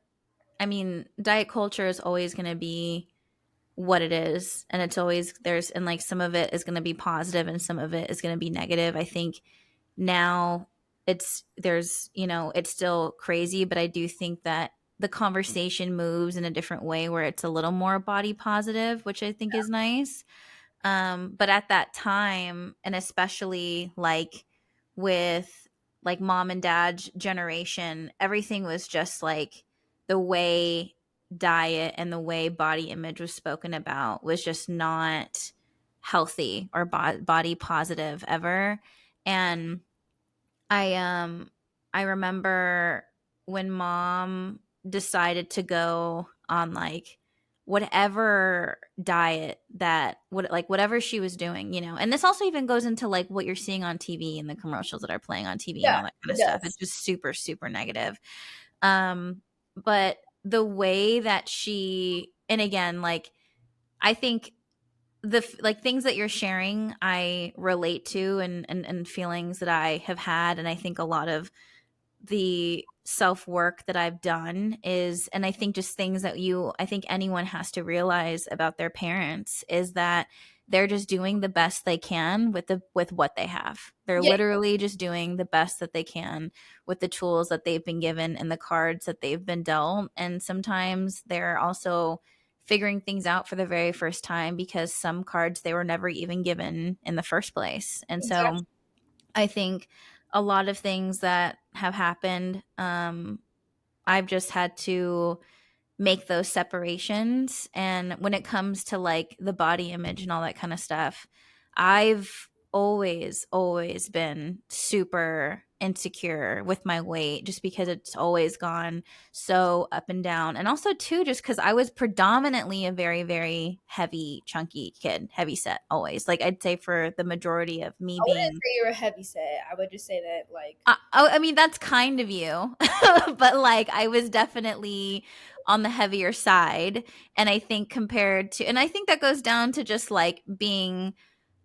I mean, diet culture is always going to be what it is, and it's always there's and like some of it is going to be positive and some of it is going to be negative. I think now it's still crazy, but I do think that the conversation moves in a different way where it's a little more body positive, which I think is nice. But at that time, and especially like with like mom and dad's generation, everything was just like the way diet and the way body image was spoken about was just not healthy or body positive ever. And I remember when mom decided to go on like whatever diet that whatever she was doing, And this also even goes into like what you're seeing on TV and the commercials that are playing on TV and Yeah, all that kind of it stuff. It's does. just super super negative. But the way that she, and again, like I think like things that you're sharing I relate to, and feelings that I have had, and I think a lot of the self work that I've done is, and I think just things that I think anyone has to realize about their parents is that they're just doing the best they can with what they have. They're Yeah, literally just doing the best that they can with the tools that they've been given and the cards that they've been dealt. And sometimes they're also figuring things out for the very first time because some cards they were never even given in the first place. And exactly. so I think a lot of things that have happened, I've just had to make those separations. And when it comes to like the body image and all that kind of stuff, I've always been super insecure with my weight just because it's always gone so up and down. And also too just cuz I was predominantly a very very heavy chunky kid, heavy set always. Like I'd say for the majority of me I wouldn't being say you're a heavy set. I would just say that like I mean, that's kind of you, but like I was definitely on the heavier side. And I think compared to, and I think that goes down to just like being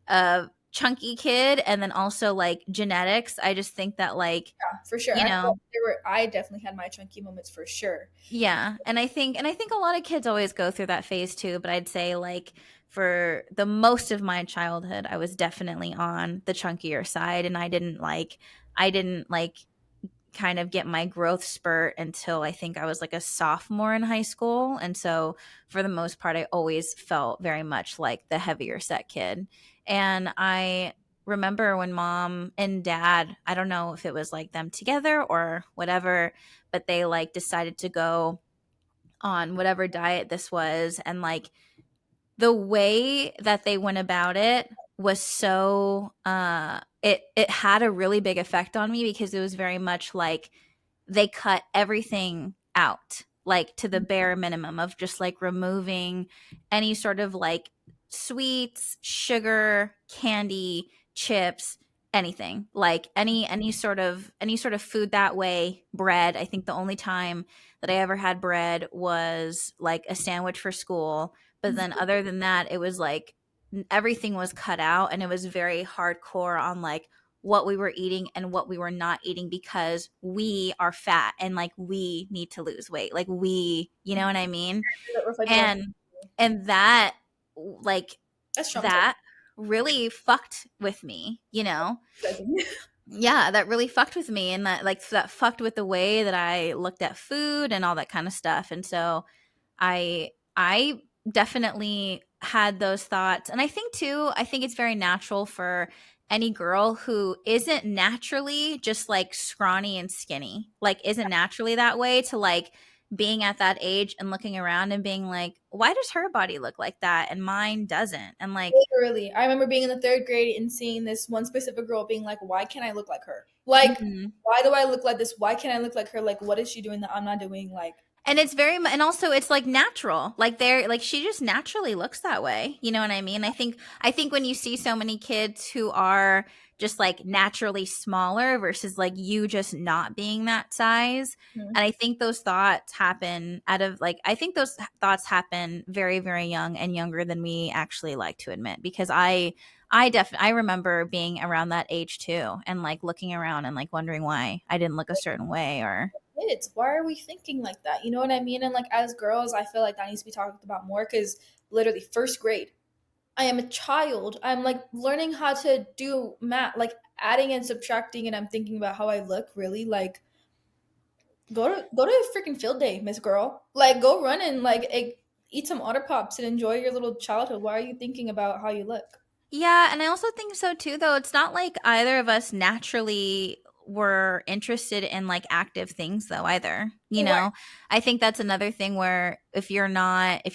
a chunky kid and then also like genetics. I just think that, like, yeah, for sure. you I feel know, like there were I definitely had my chunky moments for sure. yeah. And I think a lot of kids always go through that phase too. But I'd say, like, for the most of my childhood, I was definitely on the chunkier side. And I didn't like kind of get my growth spurt until I think I was like a sophomore in high school. And so for the most part, I always felt very much like the heavier set kid. And I remember when mom and dad, I don't know if it was like them together or whatever, but they like decided to go on whatever diet this was. And like the way that they went about it was so it had a really big effect on me because it was very much like they cut everything out, like to the bare minimum of just like removing any sort of like sweets, sugar, candy, chips, anything, like any sort of food that way. Bread, I think the only time that I ever had bread was like a sandwich for school, but then other than that it was like everything was cut out. And it was very hardcore on like what we were eating and what we were not eating because we are fat and like we need to lose weight. Like you know what I mean? That reflected on And that like that's traumatizing. that really fucked with me, you know? Traumatizing. Yeah, that really fucked with me, and that fucked with the way that I looked at food and all that kind of stuff. And so I definitely had those thoughts. And I think too, I think it's very natural for any girl who isn't naturally just like scrawny and skinny, like isn't naturally that way, to like being at that age and looking around and being like, why does her body look like that and mine doesn't? And like, Literally, I remember being in the third grade and seeing this one specific girl being like, "Why can't I look like her? Like, mhm. why do I look like this? Why can't I look like her? Like, what is she doing that I'm not doing?" Like, And it's very and also it's like natural, like they're like she just naturally looks that way, you know what I mean? I think when you see so many kids who are just like naturally smaller versus like you just not being that size, hmm. and I think those thoughts happen out of like, I think those thoughts happen very very young and younger than we actually like to admit, because I remember being around that age too, and like looking around and like wondering why I didn't look a certain way. Or Kids, why are we thinking like that? You know what I mean? And like as girls, I feel like that needs to be talked about more because literally first grade, I am a child. I'm like learning how to do math, like adding and subtracting, and I'm thinking about how I look. Really, like go to a freaking field day, Miss Girl. Like go run and like eat some otter pops and enjoy your little childhood. Why are you thinking about how you look? yeah, and I also think so too, though. It's not like either of us naturally were interested in like active things, though, either. You You weren't. know, I think that's another thing where if you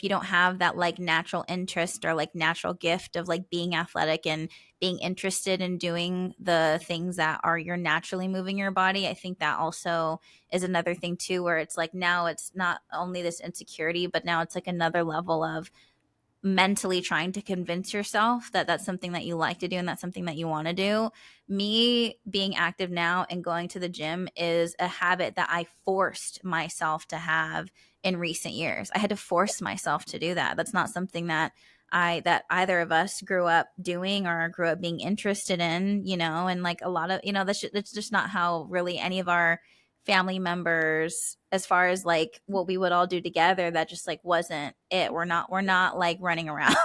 don't have that like natural interest or like natural gift of like being athletic and being interested in doing the things that are you're naturally moving your body, I think that also is another thing too, where it's like now it's not only this insecurity, but now it's like another level of mentally trying to convince yourself that that's something that you like to do and that's something that you want to do. Me being active now and going to the gym is a habit that I forced myself to have in recent years. I had to force myself to do that. That's not something that either of us grew up doing or grew up being interested in, you know. And like a lot of, that's just not how really any of our family members, as far as like what we would all do together, that just like wasn't it. We're not like running around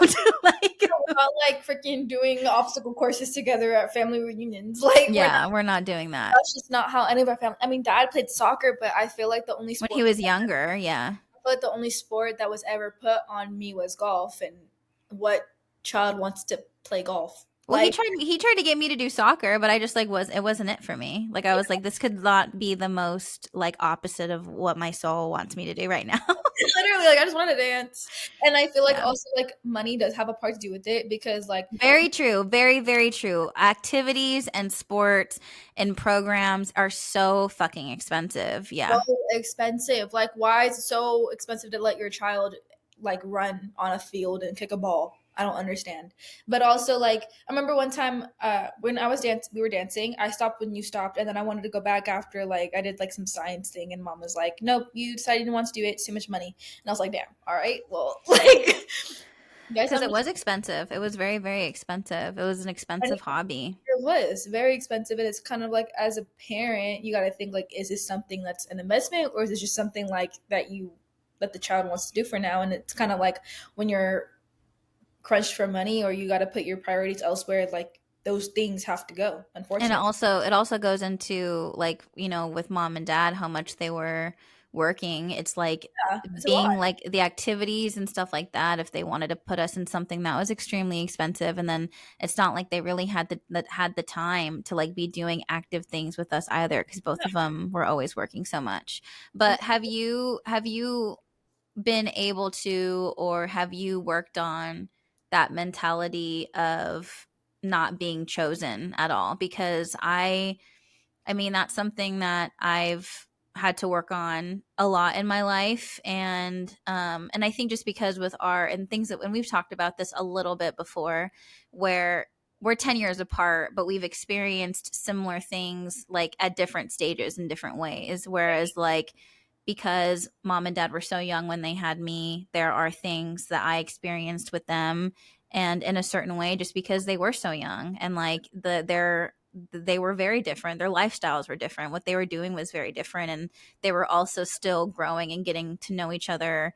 like, We're not like freaking doing obstacle courses together at family reunions. Like we're not. yeah, we're not doing that. That's just not how any of our family. I mean, Dad played soccer, but I feel like the only When sport he was younger, yeah. I feel like the only sport that was ever put on me was golf, and what child wants to play golf? Well, he Like, tried to get me to do soccer, but I just like wasn't it for me. Like I was like, this could not be the most like opposite of what my soul wants me to do right now. Literally, like I just want to dance. And I feel like Yeah. also like money does have a part to do with it because like Very true. Very, very true. Activities and sports and programs are so fucking expensive. so Yeah. expensive. Like, why is it so expensive to let your child like run on a field and kick a ball? I don't understand. But also, like, I remember one time when I was we were dancing. I stopped when you stopped, and then I wanted to go back after like I did like some science thing, and mom was like, "Nope, you decided you didn't want to do it. It's too much money." And I was like, "Damn, all right, well, like, you guys Because have it me." was expensive. It was very, very expensive. It was an And expensive hobby. it was very expensive, and it's kind of like as a parent, you got to think like, is this something that's an investment, or is this just something like that the child wants to do for now? And it's kind of like when you're crunched for money, or you got to put your priorities elsewhere. Like those things have to go, And unfortunately. it also goes into like, you know, with mom and dad, how much they were working. It's like Yeah, it's a lot. being like the activities and stuff like that. If they wanted to put us in something that was extremely expensive, and then it's not like they really had the time to like be doing active things with us either, because both of them were always working so much. But have you been able to, or have you worked on that mentality of not being chosen at all? Because I mean, that's something that I've had to work on a lot in my life. And I think just because with our and things that, and we've talked about this a little bit before, where we're 10 years apart, but we've experienced similar things like at different stages in different ways. Whereas like, because mom and dad were so young when they had me, there are things that I experienced with them and in a certain way just because they were so young, and like they were very different. Their lifestyles were different. What they were doing was very different. And they were also still growing and getting to know each other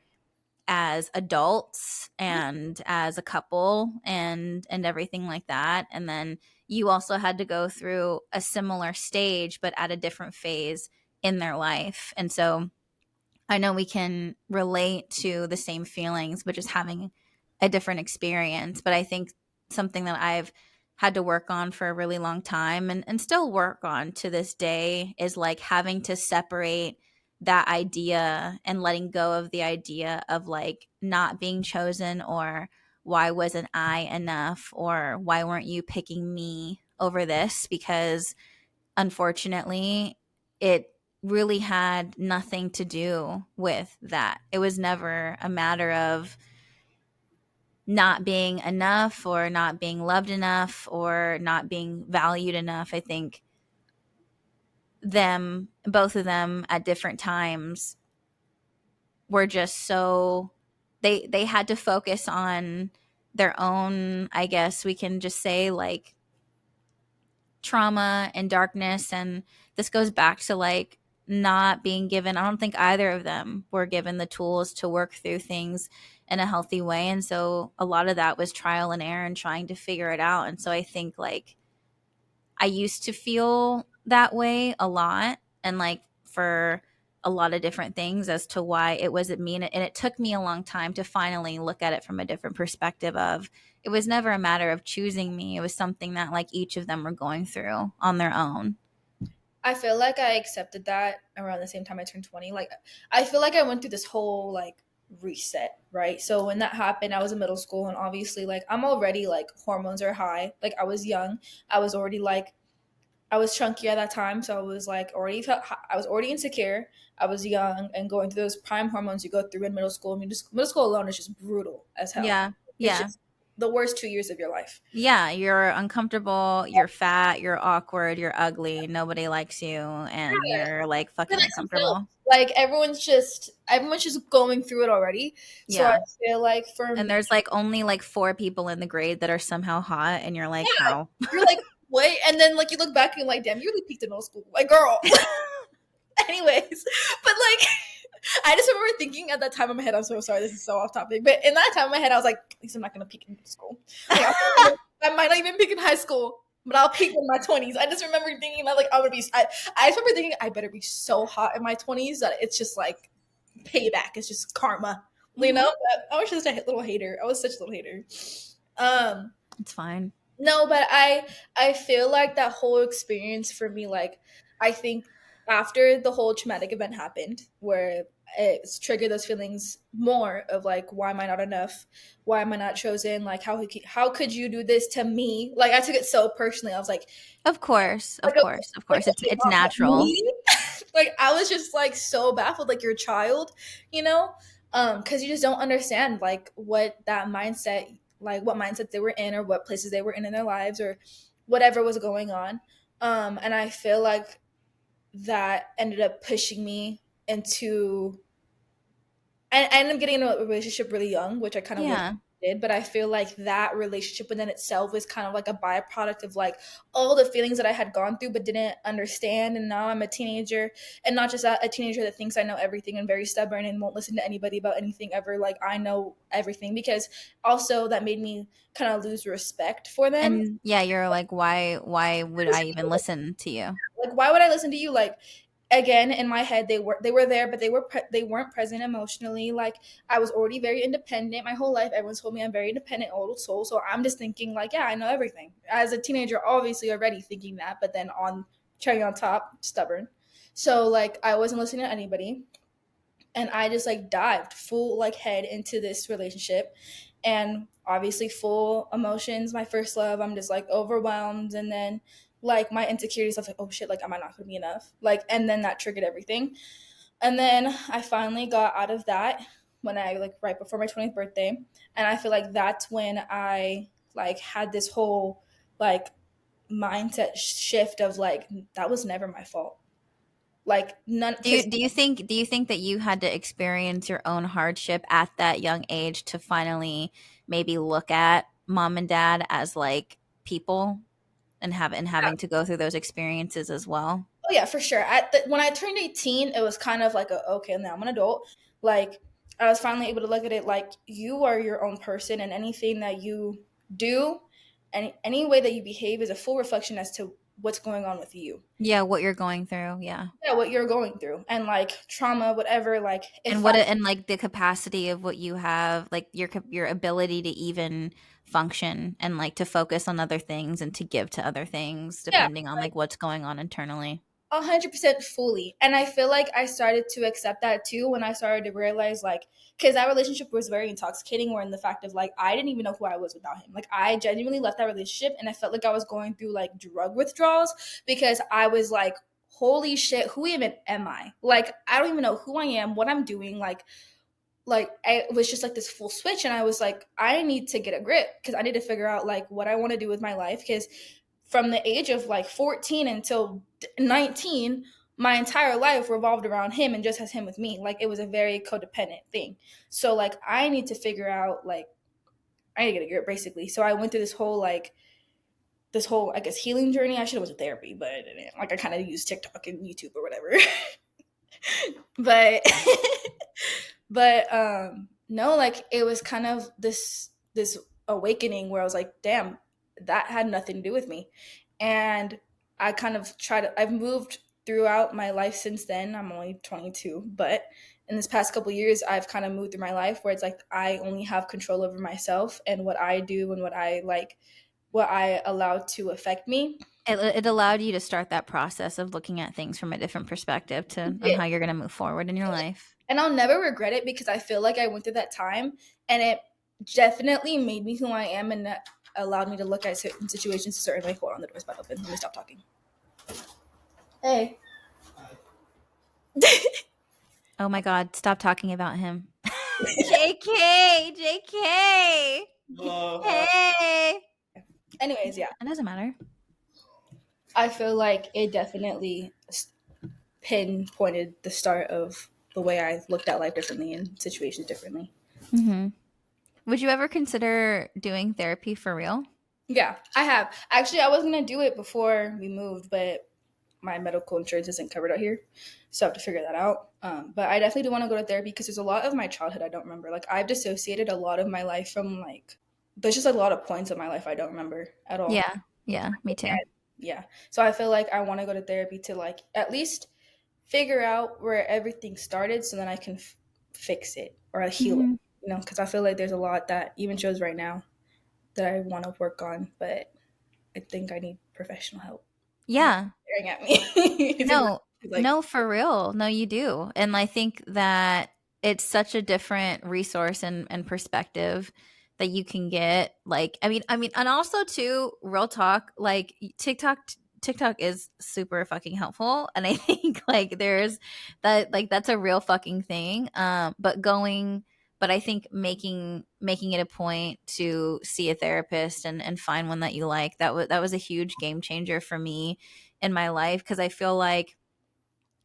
as adults and as a couple and everything like that. And then you also had to go through a similar stage, but at a different phase in their life. And so I know we can relate to the same feelings, but just having a different experience. But I think something that I've had to work on for a really long time and still work on to this day is like having to separate that idea and letting go of the idea of like not being chosen, or why wasn't I enough, or why weren't you picking me over this? Because unfortunately, it really had nothing to do with that. It was never a matter of not being enough or not being loved enough or not being valued enough. I think both of them at different times were just so they had to focus on their own, I guess we can just say, like trauma and darkness. And this goes back to like not being given, I don't think either of them were given the tools to work through things in a healthy way. And so a lot of that was trial and error and trying to figure it out. And so I think like I used to feel that way a lot, and like for a lot of different things as to why it wasn't me. And it took me a long time to finally look at it from a different perspective of it was never a matter of choosing me. It was something that like each of them were going through on their own. I feel like I accepted that around the same time I turned 20. Like, I feel like I went through this whole like reset, right? So when that happened, I was in middle school, and obviously, like, I'm already like hormones are high. Like, I was young. I was already like, I was chunky at that time. So I was like, I was already insecure. I was young and going through those prime hormones you go through in middle school. I mean, just middle school alone is just brutal as hell. Yeah. It's Yeah. just the worst 2 years of your life. Yeah, you're uncomfortable, you're fat, you're awkward, you're ugly, nobody likes you, and you're like Feel fucking like some pills. uncomfortable. Like everyone's just going through it already. So I Yeah. feel like for And me, there's like only like four people in the grade that are somehow hot, and you're like, yeah, how? you're like, wait, and then like you look back and you're like, damn, you really peaked in middle school, like girl. Anyways, but like I just remember thinking at that time in my head, I'm so sorry, this is so off topic, but in that time in my head, I was like, at least I'm not gonna peak in middle school. Like I might not even peak in high school, but I'll peak in my 20s. I just remember thinking that like I'm gonna be. I just remember thinking I better be so hot in my 20s that it's just like payback. It's just karma, you Hmm. know. But I was just a little hater. I was such a little hater. Um, It's fine. no, but I feel like that whole experience for me, like I think after the whole traumatic event happened, where it's triggered those feelings more of like, why am I not enough? Why am I not chosen? Like, how could you do this to me? Like, I took it so personally. I was Of course, of like, course, of like course. okay, It's not natural. me. Like, I was just like so baffled, like you're a child, you know, because you just don't understand like what that mindset, like what mindset they were in, or what places they were in their lives, or whatever was going on. And I feel like that ended up pushing me into, I ended up getting into a relationship really young, which I kind of wish Yeah. I did. But I feel like that relationship within itself was kind of like a byproduct of like all the feelings that I had gone through but didn't understand. And now I'm a teenager, and not just a teenager that thinks I know everything and very stubborn and won't listen to anybody about anything ever. Like I know everything, because also that made me kind of lose respect for them. And yeah, you're like, why would I even listen to you? Like, why would I listen to you? Like, again, in my head, they were there, but they weren't present emotionally. Like, I was already very independent my whole life. Everyone told me I'm very independent old soul, so I'm just thinking like, yeah, I know everything as a teenager, obviously already thinking that, but then on cherry on top, stubborn. So like, I wasn't listening to anybody, and I just like dived full like head into this relationship, and obviously full emotions. My first love, I'm just like overwhelmed, and then like my insecurities, I was like, oh shit, like am I not gonna be enough? Like, and then that triggered everything. And then I finally got out of that when I like right before my 20th birthday, and I feel like that's when I like had this whole like mindset shift of like that was never my fault. Like none, because Do you think that you had to experience your own hardship at that young age to finally maybe look at mom and dad as like people and having to go through those experiences as well? oh yeah, for sure. When I turned 18, it was kind of like okay, now I'm an adult. Like I was finally able to look at it like you are your own person, and anything that you do, any way that you behave is a full reflection as to what's going on with you. Yeah, what you're going through, yeah. Yeah, what you're going through, and like trauma, whatever. Like And if I, what it, and like the capacity of what you have, like your ability to even function and like to focus on other things and to give to other things yeah, depending on like what's going on internally. 100% fully. And I feel like I started to accept that too when I started to realize, like, because that relationship was very intoxicating, where in the fact of like, I didn't even know who I was without him. Like, I genuinely left that relationship and I felt like I was going through like drug withdrawals, because I was like, holy shit, who even am I? Like, I don't even know who I am, what I'm doing. Like I was just like this full switch, and I was like, I need to get a grip, because I need to figure out like what I want to do with my life, because from the age of like 14 until 19, my entire life revolved around him and just has him with me. Like it was a very codependent thing. So like I need to figure out like I need to get a grip basically. So I went through this whole I guess healing journey. I should have went to therapy, but I didn't. Like I kind of used TikTok and YouTube or whatever. But but no, like it was kind of this awakening where I was like, damn, that had nothing to do with me. And I kind of I've moved throughout my life since then. I'm only 22, but in this past couple years I've kind of moved through my life where it's like I only have control over myself and what I do and what I allow to affect me. It allowed you to start that process of looking at things from a different perspective to on how you're going to move forward in your life. And I'll never regret it, because I feel like I went through that time and it definitely made me who I am, and that allowed me to look at certain situations a certain way. Hold on, the door's about to open. Let me stop talking. Hey. Oh my god, stop talking about him. JK, JK. Hey. Anyways, yeah, It doesn't matter. I feel like it definitely pinpointed the start of the way I looked at life differently and situations differently. Mhm. Would you ever consider doing therapy for real? Yeah, I have. Actually, I was going to do it before we moved, but my medical insurance isn't covered out here, so I have to figure that out. But I definitely do want to go to therapy, because there's a lot of my childhood I don't remember. Like I've dissociated a lot of my life from like there's just a lot of points of my life I don't remember at all. Yeah. Yeah, me too. Yeah, so I feel like I want to go to therapy to like at least figure out where everything started, so then I can fix it or heal it. Mhm. You know, because I feel like there's a lot that even shows right now that I want to work on, but I think I need professional help. You're Yeah. staring at me. Is it No. Like, No, for real. No, you do. And I think that it's such a different resource and perspective that you can get. Like, I mean, and also too, real talk, like TikTok is super fucking helpful. And I think like there's that, like that's a real fucking thing. But I think making it a point to see a therapist and find one that you like, that was a huge game changer for me in my life, because I feel like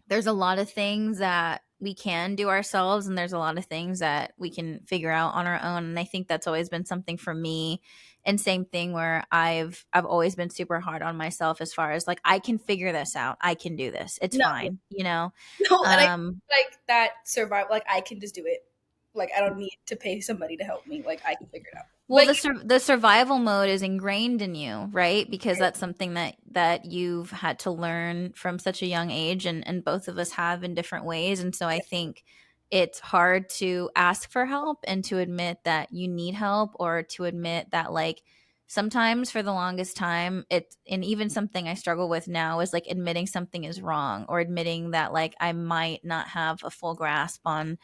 there's a lot of things that we can do ourselves, and there's a lot of things that we can figure out on our own. And I think that's always been something for me. And same thing where I've always been super hard on myself as far as like, I can figure this out, I can do this, it's no, fine, you know. no, and I um like that survive. Like, I can just do it. Like, I don't need to pay somebody to help me. Like, I can figure it out. Well, But the survival mode is ingrained in you, right? Because that's something that you've had to learn from such a young age, and both of us have in different ways. And so I think it's hard to ask for help and to admit that you need help, or to admit that like sometimes for the longest time it, and even something I struggle with now is like admitting something is wrong, or admitting that like I might not have a full grasp on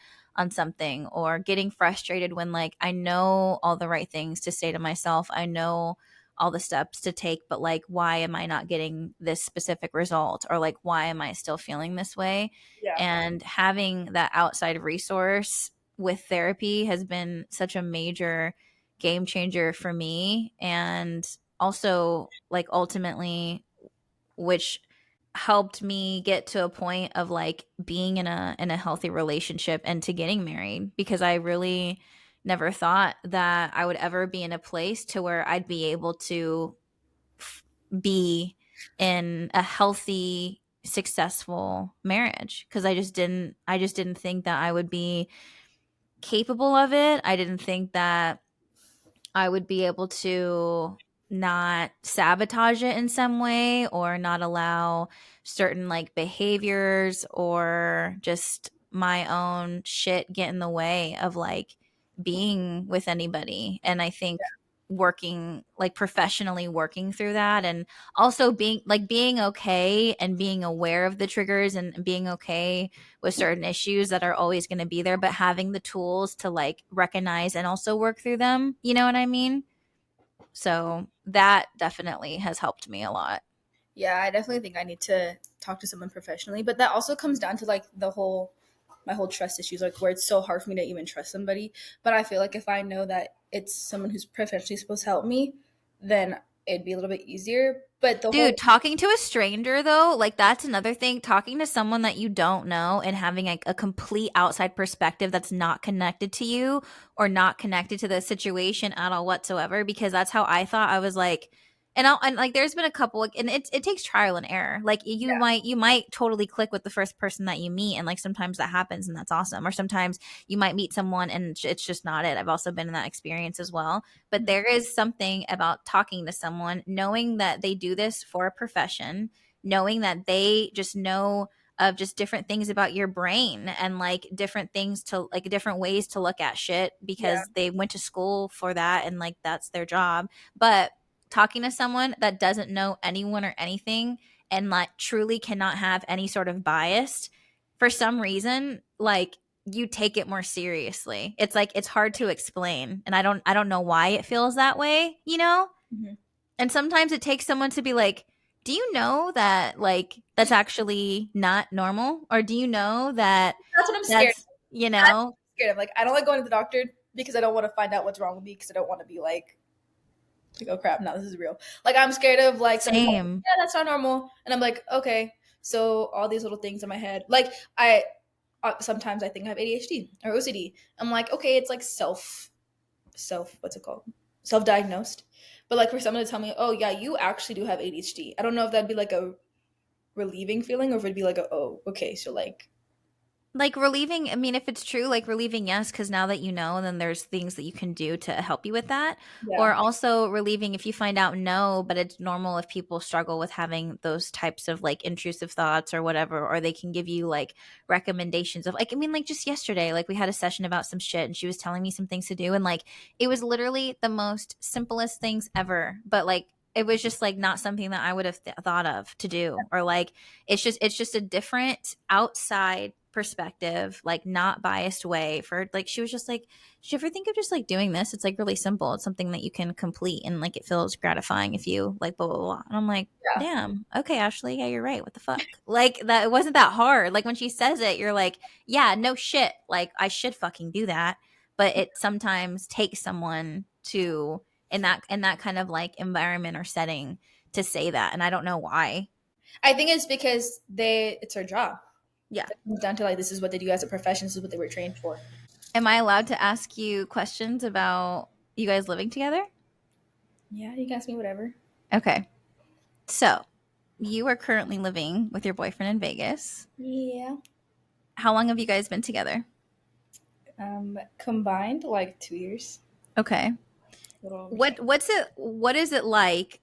something, or getting frustrated when like I know all the right things to say to myself. I know all the steps to take, but like why am I not getting this specific result, or like why am I still feeling this way? yeah, And having that outside resource with therapy has been such a major game changer for me. And also like ultimately, which helped me get to a point of like being in a healthy relationship and to getting married, because I really never thought that I would ever be in a place to where I'd be able to be in a healthy, successful marriage, because I just didn't think that I would be capable of it. I didn't think that I would be able to not sabotage it in some way, or not allow certain like behaviors or just my own shit get in the way of like being with anybody. And I think working like professionally working through that, and also being okay and being aware of the triggers, and being okay with certain issues that are always going to be there, but having the tools to like recognize and also work through them. You know what I mean? So that definitely has helped me a lot. yeah, I definitely think I need to talk to someone professionally. But that also comes down to like my whole trust issues, like where it's so hard for me to even trust somebody. But I feel like if I know that it's someone who's professionally supposed to help me, then it'd be a little bit easier. But the Dude, whole talking to a stranger though, like that's another thing. Talking to someone that you don't know and having like a complete outside perspective that's not connected to you, or not connected to the situation at all whatsoever, because that's how I thought. I was like, and like there's been a couple like, and it takes trial and error. Like you might totally click with the first person that you meet, and like sometimes that happens and that's awesome. Or sometimes you might meet someone and it's just not it. I've also been in that experience as well. But Mhm. there is something about talking to someone, knowing that they do this for a profession, knowing that they just know of just different things about your brain, and like different things to like different ways to look at shit, Yeah, because they went to school for that and like that's their job. But talking to someone that doesn't know anyone or anything, and like truly cannot have any sort of bias, for some reason, like you take it more seriously. It's like it's hard to explain, and I don't know why it feels that way, you know? hmm, And sometimes it takes someone to be like, "Do you know that like that's actually not normal?" Or do you know that that's what I'm scared. that's, you That's know, what I'm scared of. Like, I don't like going to the doctor because I don't want to find out what's wrong with me because I don't want to be like, oh crap, now this is real. Like, I'm scared of like somebody telling me, same. yeah, that's not normal, and I'm like, okay. So all these little things in my head, like I sometimes I think I have ADHD or OCD. I'm like, okay, it's like self what's it called, self diagnosed. But like for someone to tell me, oh yeah, you actually do have ADHD, I don't know if that'd be like a relieving feeling or if it'd be like a, oh okay, so like Like relieving, I mean, if it's true, like relieving, yes, because now that you know, then there's things that you can do to help you with that. yeah, Or also relieving if you find out no, but it's normal if people struggle with having those types of like intrusive thoughts or whatever, or they can give you like recommendations of like, I mean, like just yesterday, like we had a session about some shit and she was telling me some things to do. And like it was literally the most simplest things ever. But like, it was just like not something that I would have thought of to do, or like it's just a different outside perspective, like not biased way for like she was just like, "Did you ever think of just like doing this? It's like really simple. It's something that you can complete and like it feels gratifying if you like blah blah blah." And I'm like, Yeah. "Damn, okay, Ashley, yeah, you're right. What the fuck?" Like that it wasn't that hard. Like when she says it, you're like, "Yeah, no shit. Like I should fucking do that." But it sometimes takes someone to in that kind of like environment or setting to say that, and I don't know why. I think it's because it's their job. Yeah. It comes down to like this is what they do as a profession. This is what they were trained for. Am I allowed to ask you questions about you guys living together? Yeah, you can ask me whatever. Okay. So, you are currently living with your boyfriend in Vegas. Yeah. How long have you guys been together? Combined like 2 years. Okay. A little over two. What is it like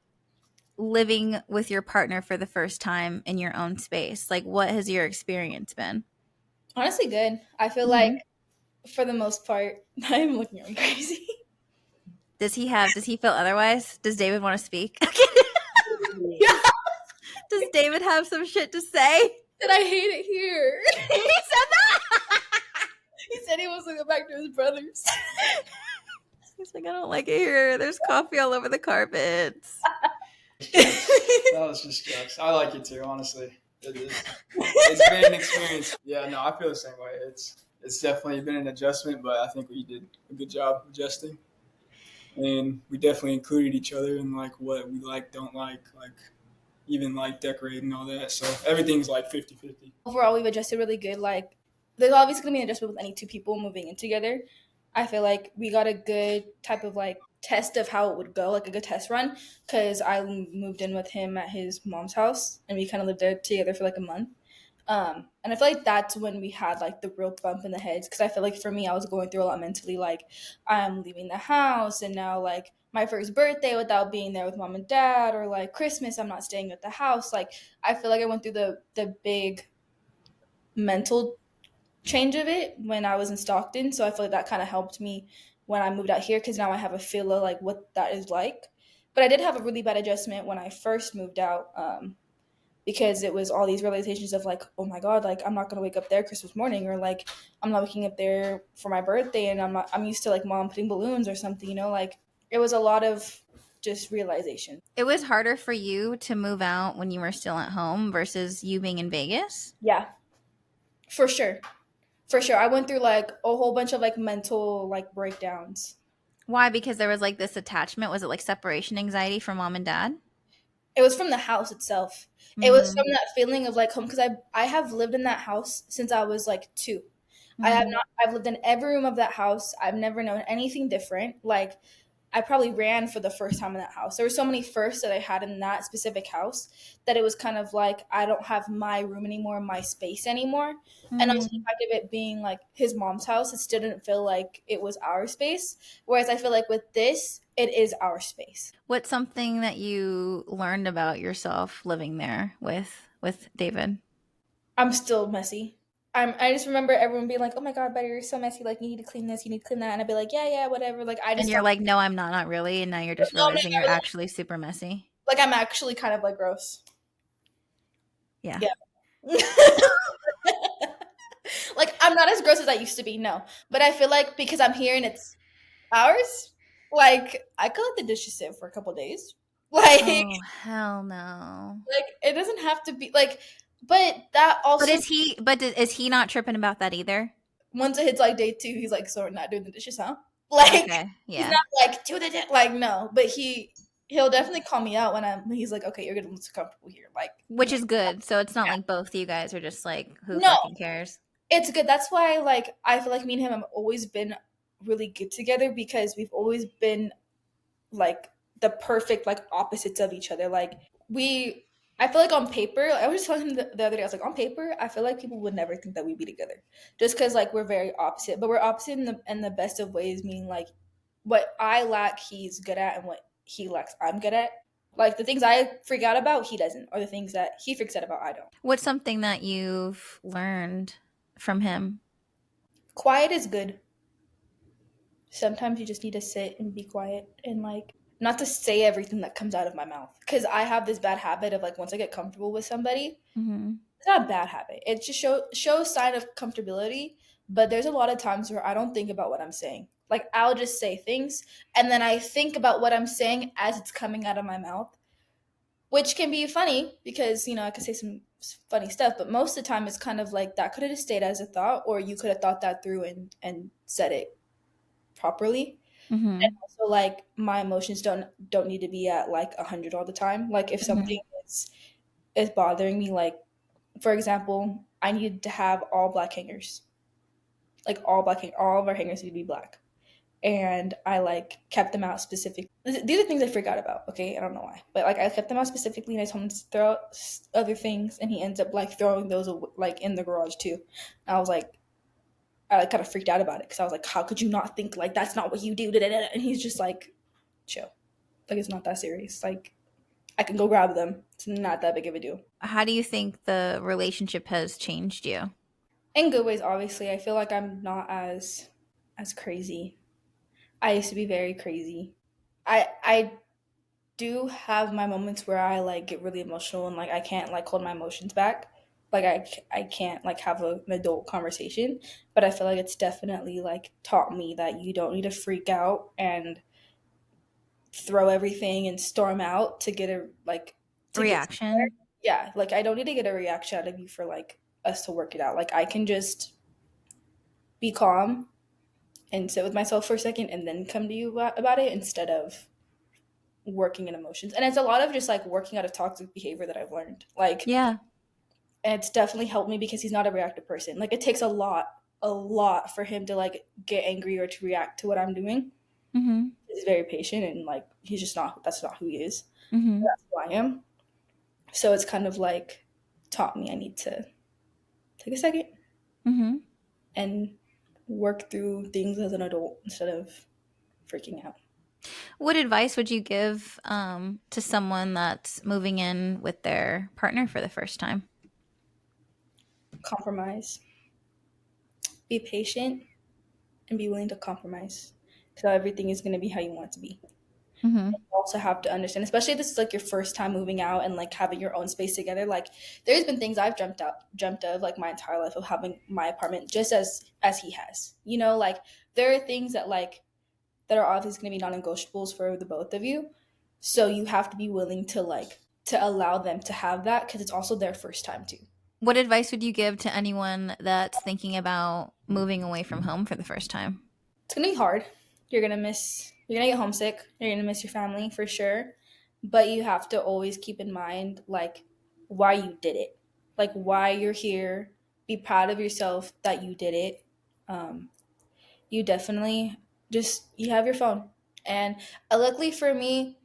living with your partner for the first time in your own space? Like what has your experience been? Honestly, good. I feel like Mhm. for the most part, I'm looking at me crazy. Does he feel otherwise? Does David want to speak? Yeah, Does David have some shit to say? and I hate it here. He said that. He said he wants to go back to his brother's. He's like, I don't like it here. There's coffee all over the carpets. That was just jokes. I like it too, honestly. It's been an experience. Yeah, no, I feel the same way. It's definitely been an adjustment, but I think we did a good job adjusting. And we definitely included each other in like what we like, don't like even like decorating and all that. So everything's like 50-50. Overall, we've adjusted really good. Like, there's obviously gonna be an adjustment with any two people moving in together. I feel like we got a good type of like test of how it would go, like a good test run, because I moved in with him at his mom's house, and we kind of lived there together for like a month. And I feel like that's when we had like the real bump in the heads because I feel like for me, I was going through a lot mentally. Like, I'm leaving the house, and now like my first birthday without being there with mom and dad, or like Christmas, I'm not staying at the house. Like, I feel like I went through the big mental change of it when I was in Stockton. So I feel like that kind of helped me when I moved out here because now I have a feel of like what that is like. But I did have a really bad adjustment when I first moved out. Because it was all these realizations of like, oh my god, like I'm not gonna wake up there Christmas morning, or like I'm not waking up there for my birthday, and I'm used to like mom putting balloons or something, like it was a lot of just realization. It was harder for you to move out when you were still at home versus you being in Vegas. Yeah, for sure, for sure. I went through like a whole bunch of like mental like breakdowns. Why? Because there was like this attachment. Was it like separation anxiety from mom and dad? It was from the house itself. It was Mm-hmm. from that feeling of like home because I have lived in that house since I was like 2. I have Mm-hmm. not. I've lived in every room of that house. I've never known anything different. Like, I probably ran for the first time in that house. There were so many firsts that I had in that specific house that it was kind of like I don't have my room anymore, my space anymore. And also the Mm. fact of it being like his mom's house, it still didn't feel like it was our space. Whereas I feel like with this, it is our space. What's something that you learned about yourself living there with David? I'm still messy. I just remember everyone being like, "Oh my god, Betty, you're so messy. Like, you need to clean this, you need to clean that," and I'd be like, "Yeah, yeah, whatever." Like, I And just you're don't. like, no, I'm not really. And now you're just No, realizing you're actually super messy. like I'm actually kind of like gross. Yeah. Yeah. Like I'm not as gross as I used to be, no. But I feel like because I'm here and it's ours, like I could let the dishes sit for a couple days. Like Oh, hell no. like it doesn't have to be like but that But also is he not tripping about that either? once it hits like day 2, he's like, "So we're not doing the dishes, huh?" Like Okay. he's Yeah. not like do the like no, but he'll definitely call me out when he's like, "Okay, you're getting too comfortable here." Like Which is good. So it's not like both you guys are just like, who no, fucking cares? it's good. That's why like I feel like me and him have always been really good together because we've always been like the perfect like opposites of each other. Like we I feel like on paper, I was just telling him the other day, I was like, on paper, I feel like people would never think that we'd be together. Just because like we're very opposite. But we're opposite in the best of ways, meaning like what I lack he's good at and what he lacks I'm good at. Like the things I freak out about, he doesn't, or the things that he freaks out about, I don't. What's something that you've learned from him? Quiet is good. Sometimes you just need to sit and be quiet and like not to say everything that comes out of my mouth, because I have this bad habit of like once I get comfortable with somebody, Mm-hmm. it's not a bad habit. It just shows sign of comfortability. But there's a lot of times where I don't think about what I'm saying. Like I'll just say things, and then I think about what I'm saying as it's coming out of my mouth, which can be funny because I could say some funny stuff. But most of the time, it's kind of like that could have just stayed as a thought, or you could have thought that through and said it properly. And Mm-hmm. also, like my emotions don't need to be at like 100 all the time. Like if Mm-hmm. something is bothering me, like for example, I needed to have all black hangers, like all of our hangers need to be black, and I like kept them out specifically. These are things I forgot about. Okay, I don't know why, but like I kept them out specifically, and I told him to throw out other things, and he ends up like throwing those like in the garage too. And I was like, I like kind of freaked out about it because I was like, how could you not think like that's not what you do? Da-da-da. And he's just like, chill, like it's not that serious. Like I can go grab them. It's not that big of a deal. How do you think the relationship has changed you? In good ways, obviously. I feel like I'm not as crazy. I used to be very crazy. I do have my moments where I like get really emotional and like I can't like hold my emotions back. Like I can't like have an adult conversation, but I feel like it's definitely like taught me that you don't need to freak out and throw everything and storm out to get a like to get somewhere. Reaction? Yeah, like I don't need to get a reaction out of you for like us to work it out. Like I can just be calm and sit with myself for a second and then come to you about it instead of working in emotions. And it's a lot of just like working out of toxic behavior that I've learned. Like, Yeah. and it's definitely helped me because he's not a reactive person. Like, it takes a lot for him to like get angry or to react to what I'm doing. Mm-hmm. He's very patient and like he's just not. That's not who he is. Mm-hmm. That's who I am. So it's kind of like taught me I need to take a second Mm-hmm. and work through things as an adult instead of freaking out. What advice would you give to someone that's moving in with their partner for the first time? Compromise. Be patient and be willing to compromise. So everything is going to be how you want it to be. Mm-hmm. You also have to understand, especially if this is like your first time moving out and like having your own space together. Like there's been things I've dreamt of like my entire life of having my apartment just as he has. Like there are things that like that are obviously going to be non-negotiables for the both of you. So you have to be willing to like to allow them to have that because it's also their first time too. What advice would you give to anyone that's thinking about moving away from home for the first time? It's gonna be hard. You're gonna get homesick. You're gonna miss your family for sure. But you have to always keep in mind like why you did it, like why you're here. Be proud of yourself that you did it. Um, you definitely just you have your phone, and luckily for me,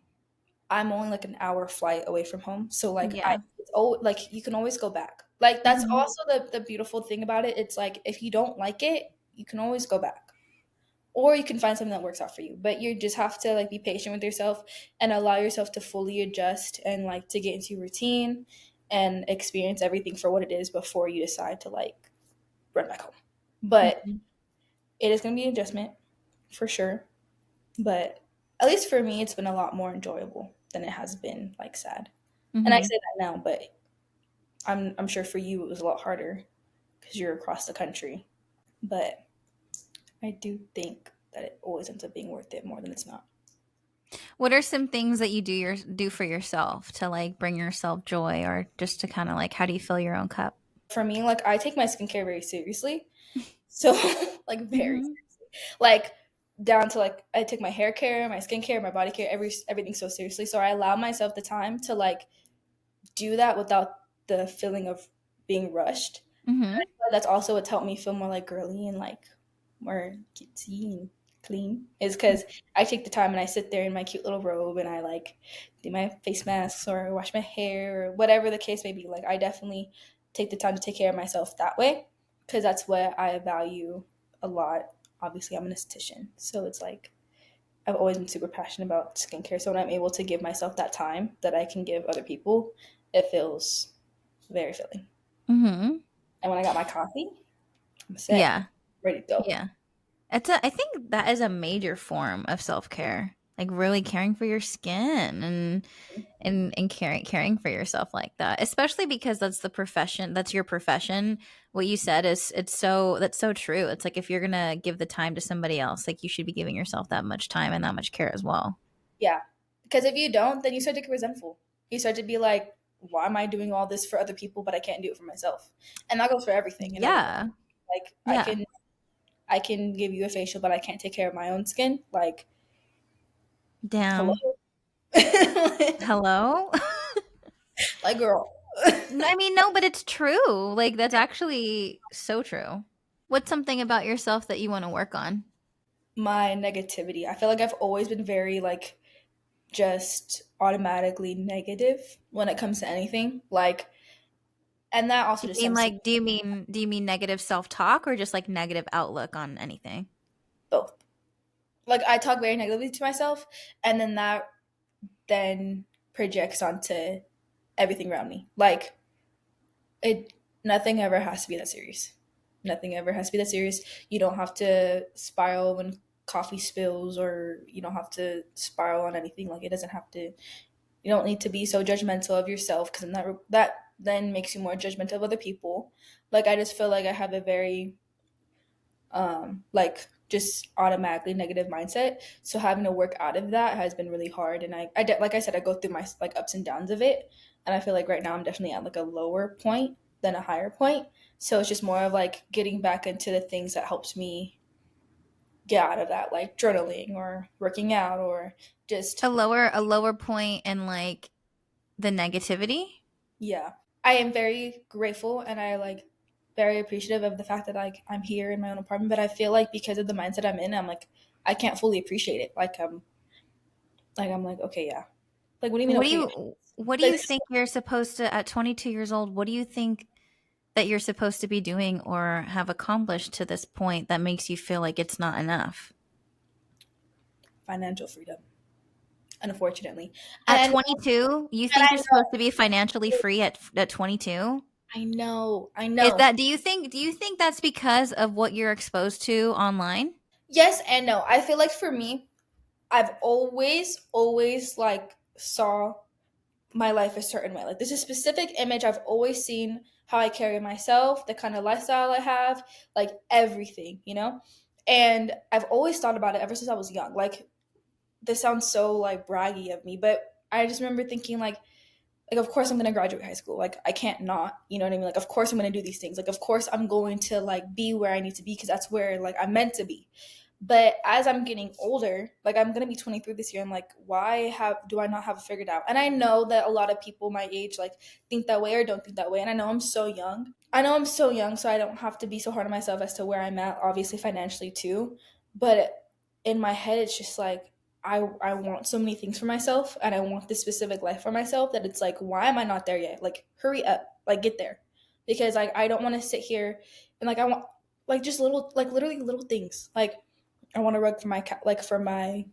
I'm only like an hour flight away from home. So like Yeah. it's like you can always go back. Like that's Mm-hmm. also the beautiful thing about it. It's like if you don't like it, you can always go back or you can find something that works out for you, but you just have to like be patient with yourself and allow yourself to fully adjust and like to get into your routine and experience everything for what it is before you decide to like run back home. But Mm-hmm. it is going to be an adjustment for sure, but at least for me it's been a lot more enjoyable than it has been like sad. And I Mm-hmm. say that now, but I'm sure for you it was a lot harder because you're across the country, but I do think that it always ends up being worth it more than it's not. What are some things that you do for yourself to like bring yourself joy or just to kind of like how do you fill your own cup? For me, like I take my skincare very seriously. So like very Mm-hmm. like down to like I take my hair care, my skincare, my body care, everything so seriously. So I allow myself the time to like do that without the feeling of being rushed. Mm-hmm. That's also what's helped me feel more like girly and like more cutesy and clean is because I take the time and I sit there in my cute little robe and I like do my face masks or wash my hair or whatever the case may be. Like I definitely take the time to take care of myself that way because that's what I value a lot. Obviously, I'm an esthetician, so it's like I've always been super passionate about skincare. So when I'm able to give myself that time that I can give other people, it feels very filling. Mm-hmm. And when I got my coffee, I'm set, Yeah. ready to go. Yeah. I think that is a major form of self-care. like really caring for your skin and caring for yourself like that, especially because that's the profession, that's your profession. What you said is, it's so, that's so true. It's like if you're gonna give the time to somebody else, like you should be giving yourself that much time and that much care as well. Yeah. Because if you don't, then you start to get resentful. You start to be like, why am I doing all this for other people, but I can't do it for myself? And that goes for everything in every life. Yeah. Like Yeah. I can give you a facial, but I can't take care of my own skin. Like, hello. Damn. Hello. Like, girl. I mean, no, but it's true. Like that's actually so true. What's something about yourself that you want to work on? My negativity. I feel like I've always been very like just automatically negative when it comes to anything. Like, and that also Do you just mean stems to like do you mean negative self-talk or just like negative outlook on anything? both. Like I talk very negatively to myself, and then that then projects onto everything around me. Like it, nothing ever has to be that serious. Nothing ever has to be that serious. You don't have to spiral when coffee spills, or you don't have to spiral on anything. Like it doesn't have to. You don't need to be so judgmental of yourself, because that then makes you more judgmental of other people. Like I just feel like I have a very like just automatically negative mindset, so having to work out of that has been really hard. And like I said, I go through my like ups and downs of it, and I feel like right now I'm definitely at like a lower point than a higher point. So it's just more of like getting back into the things that helps me get out of that, like journaling or working out or just A lower point in like the negativity? yeah. I am very grateful, and I like very appreciative of the fact that like I'm here in my own apartment, but I feel like because of the mindset I'm in, I'm like I can't fully appreciate it. I'm like, okay, yeah. Like, what do you mean, What do okay? you Like, think you're supposed to, at 22 years old, what do you think that you're supposed to be doing or have accomplished to this point that makes you feel like it's not enough? financial freedom, unfortunately. At And 22, you and think you're supposed to be financially free at 22? I Is know. that, do you think that's because of what you're exposed to online? Yes and no. I feel like for me, I've always like saw my life a certain way. Like there's a specific image I've always seen, how I carry myself, the kind of lifestyle I have, like everything, you know? And I've always thought about it ever since I was young. Like this sounds so like braggy of me, but I just remember thinking like of course I'm gonna graduate high school. Like I can't not, you know what I mean? Like of course I'm gonna do these things. Like of course I'm going to like be where I need to be, because that's where like I'm meant to be. But as I'm getting older, like I'm gonna be 23 this year, I'm like, why have do I not have it figured out? And I know that a lot of people my age like think that way or don't think that way. And I know I'm so young. I know I'm so young, so I don't have to be so hard on myself as to where I'm at, obviously financially too. But in my head, it's just like I want so many things for myself, and I want this specific life for myself, that it's like, why am I not there yet? Like, hurry up, like get there, because like I don't want to sit here and like I want like just little like literally little things. Like I want a rug for my like for my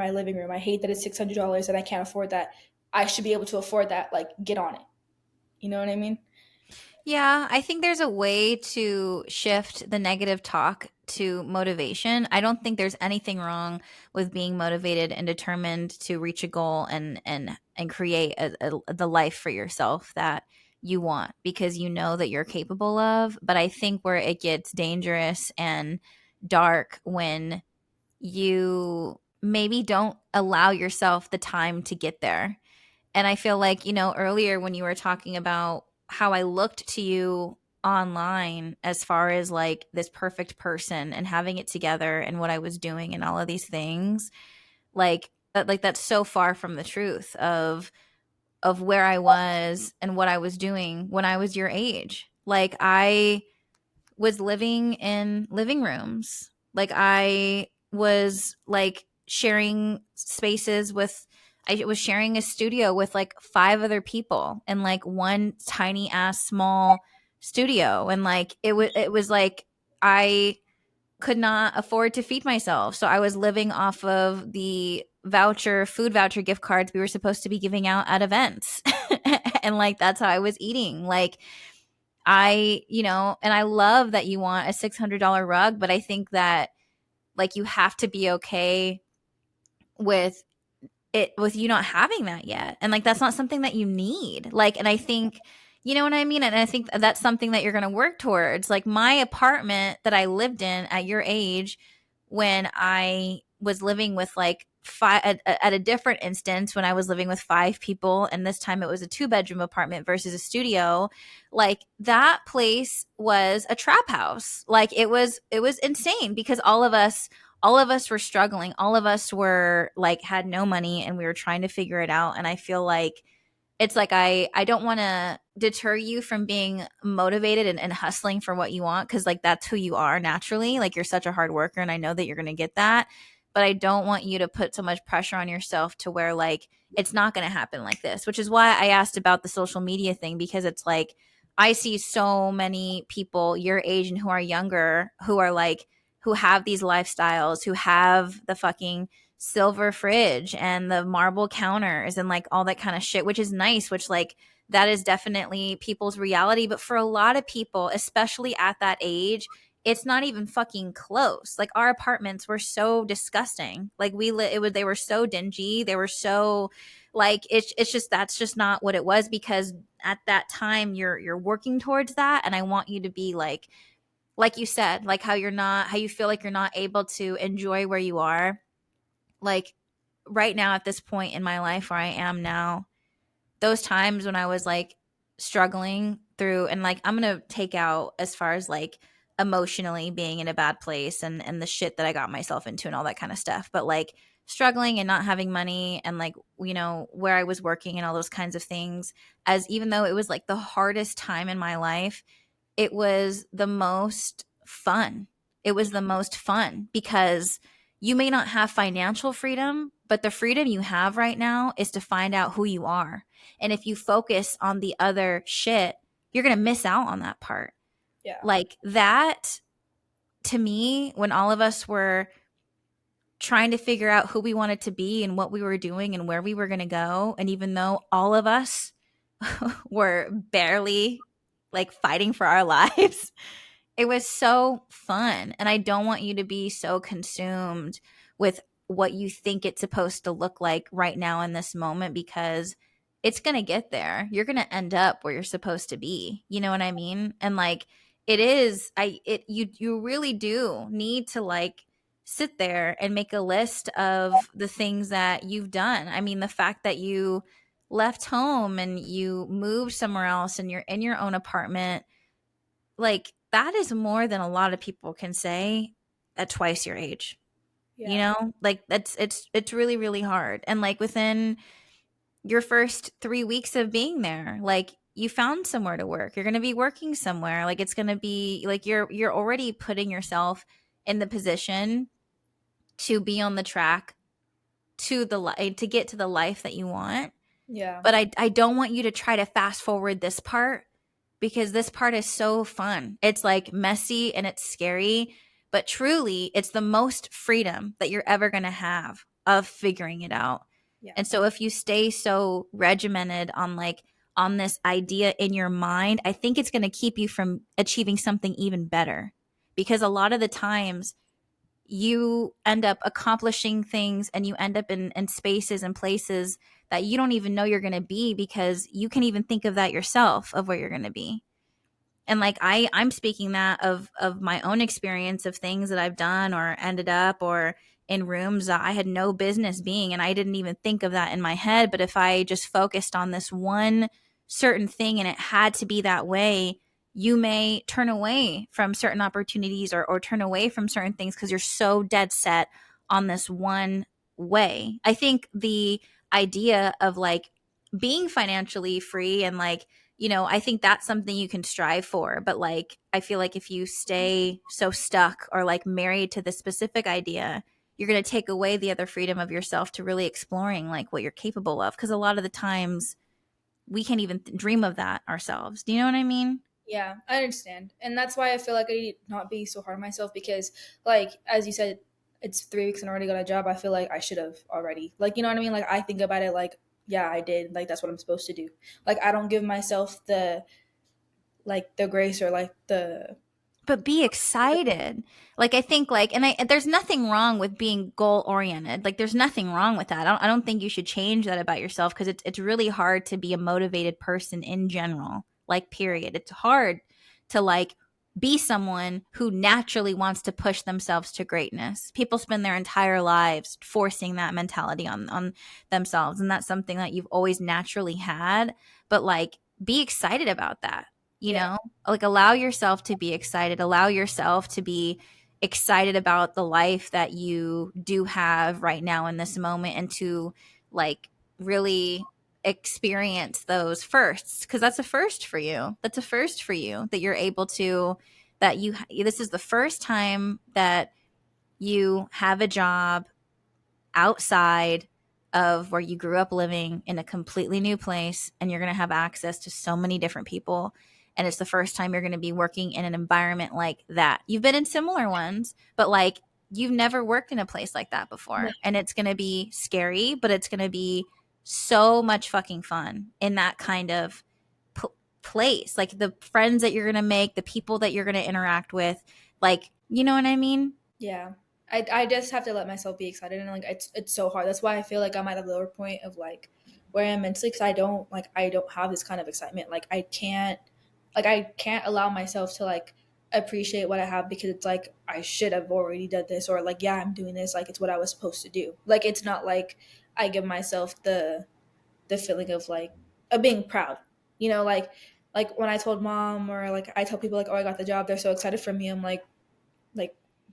living room. I hate that it's $600 and I can't afford that. I should be able to afford that. Like get on it. You know what I mean? Yeah, I think there's a way to shift the negative talk to motivation. I don't think there's anything wrong with being motivated and determined to reach a goal and create the life for yourself that you want, because you know that you're capable of. But I think where it gets dangerous and dark when you maybe don't allow yourself the time to get there. And I feel like, earlier when you were talking about how I looked to you online as far as like this perfect person and having it together and what I was doing and all of these things, like that's so far from the truth of where I was and what I was doing when I was your age. Like I was living in living rooms. Like I was like sharing spaces with, I was sharing a studio with like five other people in like one tiny ass small studio, and like it was like I could not afford to feed myself. So I was living off of the food voucher gift cards we were supposed to be giving out at events. And like that's how I was eating. Like and I love that you want a $600 rug, but I think that like you have to be okay with it, with you not having that yet. And like that's not something that you need. Like, and I think, you know what I mean? And I think that's something that you're going to work towards. Like my apartment that I lived in at your age, when I was living with like five at a different instance, when I was living with five people, and this time it was a 2-bedroom apartment versus a studio, like that place was a trap house. Like it was insane because all of us were struggling. All of us were like had no money and we were trying to figure it out. And I feel like it's like I don't want to deter you from being motivated and hustling for what you want, because like that's who you are naturally. Like you're such a hard worker and I know that you're going to get that. But I don't want you to put so much pressure on yourself to where like it's not going to happen like this, which is why I asked about the social media thing, because it's like I see so many people your age and who are younger who are like, who have these lifestyles, who have the fucking silver fridge and the marble counters and like all that kind of shit, which is nice, which like that is definitely people's reality. But for a lot of people, especially at that age, it's not even fucking close. Like our apartments were so disgusting. Like they were so dingy. They were so like it's just that's just not what it was, because at that time you're working towards that. And I want you to be like you said, like how you feel like you're not able to enjoy where you are. Like right now at this point in my life where I am now, those times when I was like struggling through, and like I'm going to take out as far as like emotionally being in a bad place and the shit that I got myself into and all that kind of stuff, but like struggling and not having money and like, you know, where I was working and all those kinds of things, as even though it was like the hardest time in my life, it was the most fun. It was the most fun because you may not have financial freedom, but the freedom you have right now is to find out who you are. And if you focus on the other shit, you're going to miss out on that part. Yeah. Like that, to me, when all of us were trying to figure out who we wanted to be and what we were doing and where we were going to go, and even though all of us were barely like fighting for our lives, it was so fun. And I don't want you to be so consumed with what you think it's supposed to look like right now in this moment, because it's going to get there. You're going to end up where you're supposed to be. You know what I mean? And like it is you really do need to like sit there and make a list of the things that you've done. I mean, the fact that you left home and you moved somewhere else and you're in your own apartment, like that is more than a lot of people can say at twice your age. You Yeah. know, like it's really really hard. And like within your first 3 weeks of being there, like you found somewhere to work, you're going to be working somewhere, like it's going to be like you're already putting yourself in the position to be on the track to to get to the life that you want. Yeah. But I don't want you to try to fast forward this part, because this part is so fun. It's like messy and it's scary, but truly it's the most freedom that you're ever going to have of figuring it out. Yeah. And so if you stay so regimented on like on this idea in your mind, I think it's going to keep you from achieving something even better, because a lot of the times you end up accomplishing things and you end up in spaces and places that you don't even know you're going to be, because you can even think of that yourself of where you're going to be. And like I'm speaking that of my own experience of things that I've done or ended up or in rooms that I had no business being, and I didn't even think of that in my head. But if I just focused on this one certain thing and it had to be that way, you may turn away from certain opportunities or turn away from certain things because you're so dead set on this one way. I think the idea of like being financially free and like, you know, I think that's something you can strive for. But like, I feel like if you stay so stuck or like married to this specific idea, you're going to take away the other freedom of yourself to really exploring like what you're capable of. Because a lot of the times we can't even dream of that ourselves. Do you know what I mean? Yeah, I understand. And that's why I feel like I need to not be so hard on myself because, like, as you said, it's 3 weeks and I already got a job. I feel like I should have already. Like, you know what I mean? Like, I think about it like, yeah, I did. Like, that's what I'm supposed to do. Like, I don't give myself the, like, the grace or, like, the but be excited. Like I think like and I there's nothing wrong with being goal oriented. Like there's nothing wrong with that. I don't think you should change that about yourself because it's really hard to be a motivated person in general. Like period. It's hard to like be someone who naturally wants to push themselves to greatness. People spend their entire lives forcing that mentality on themselves, and that's something that you've always naturally had, but like be excited about that, you Yeah. know? Like allow yourself to be excited, allow yourself to be excited about the life that you do have right now in this moment, and to like really experience those firsts, because that's a first for you. That's a first for you that you're able to, that you this is the first time that you have a job outside of where you grew up living in a completely new place, and you're going to have access to so many different people, and it's the first time you're going to be working in an environment like that. You've been in similar ones, but like you've never worked in a place like that No. before, and it's going to be scary, but it's going to be so much fucking fun in that kind of p- place. Like the friends that you're going to make, the people that you're going to interact with, like, you know what I mean? Yeah. I just have to let myself be excited, and like it's so hard. That's why I feel like I'm at a lower point of like where I am mentally, because I don't have this kind of excitement. Like I can't allow myself to like appreciate what I have, because it's like I should have already done this, or like yeah, I'm doing this, like it's what I was supposed to do. Like it's not like I give myself the feeling of like of being proud. You know, like when I told mom, or like I tell people like, oh, I got the job, they're so excited for me. I'm like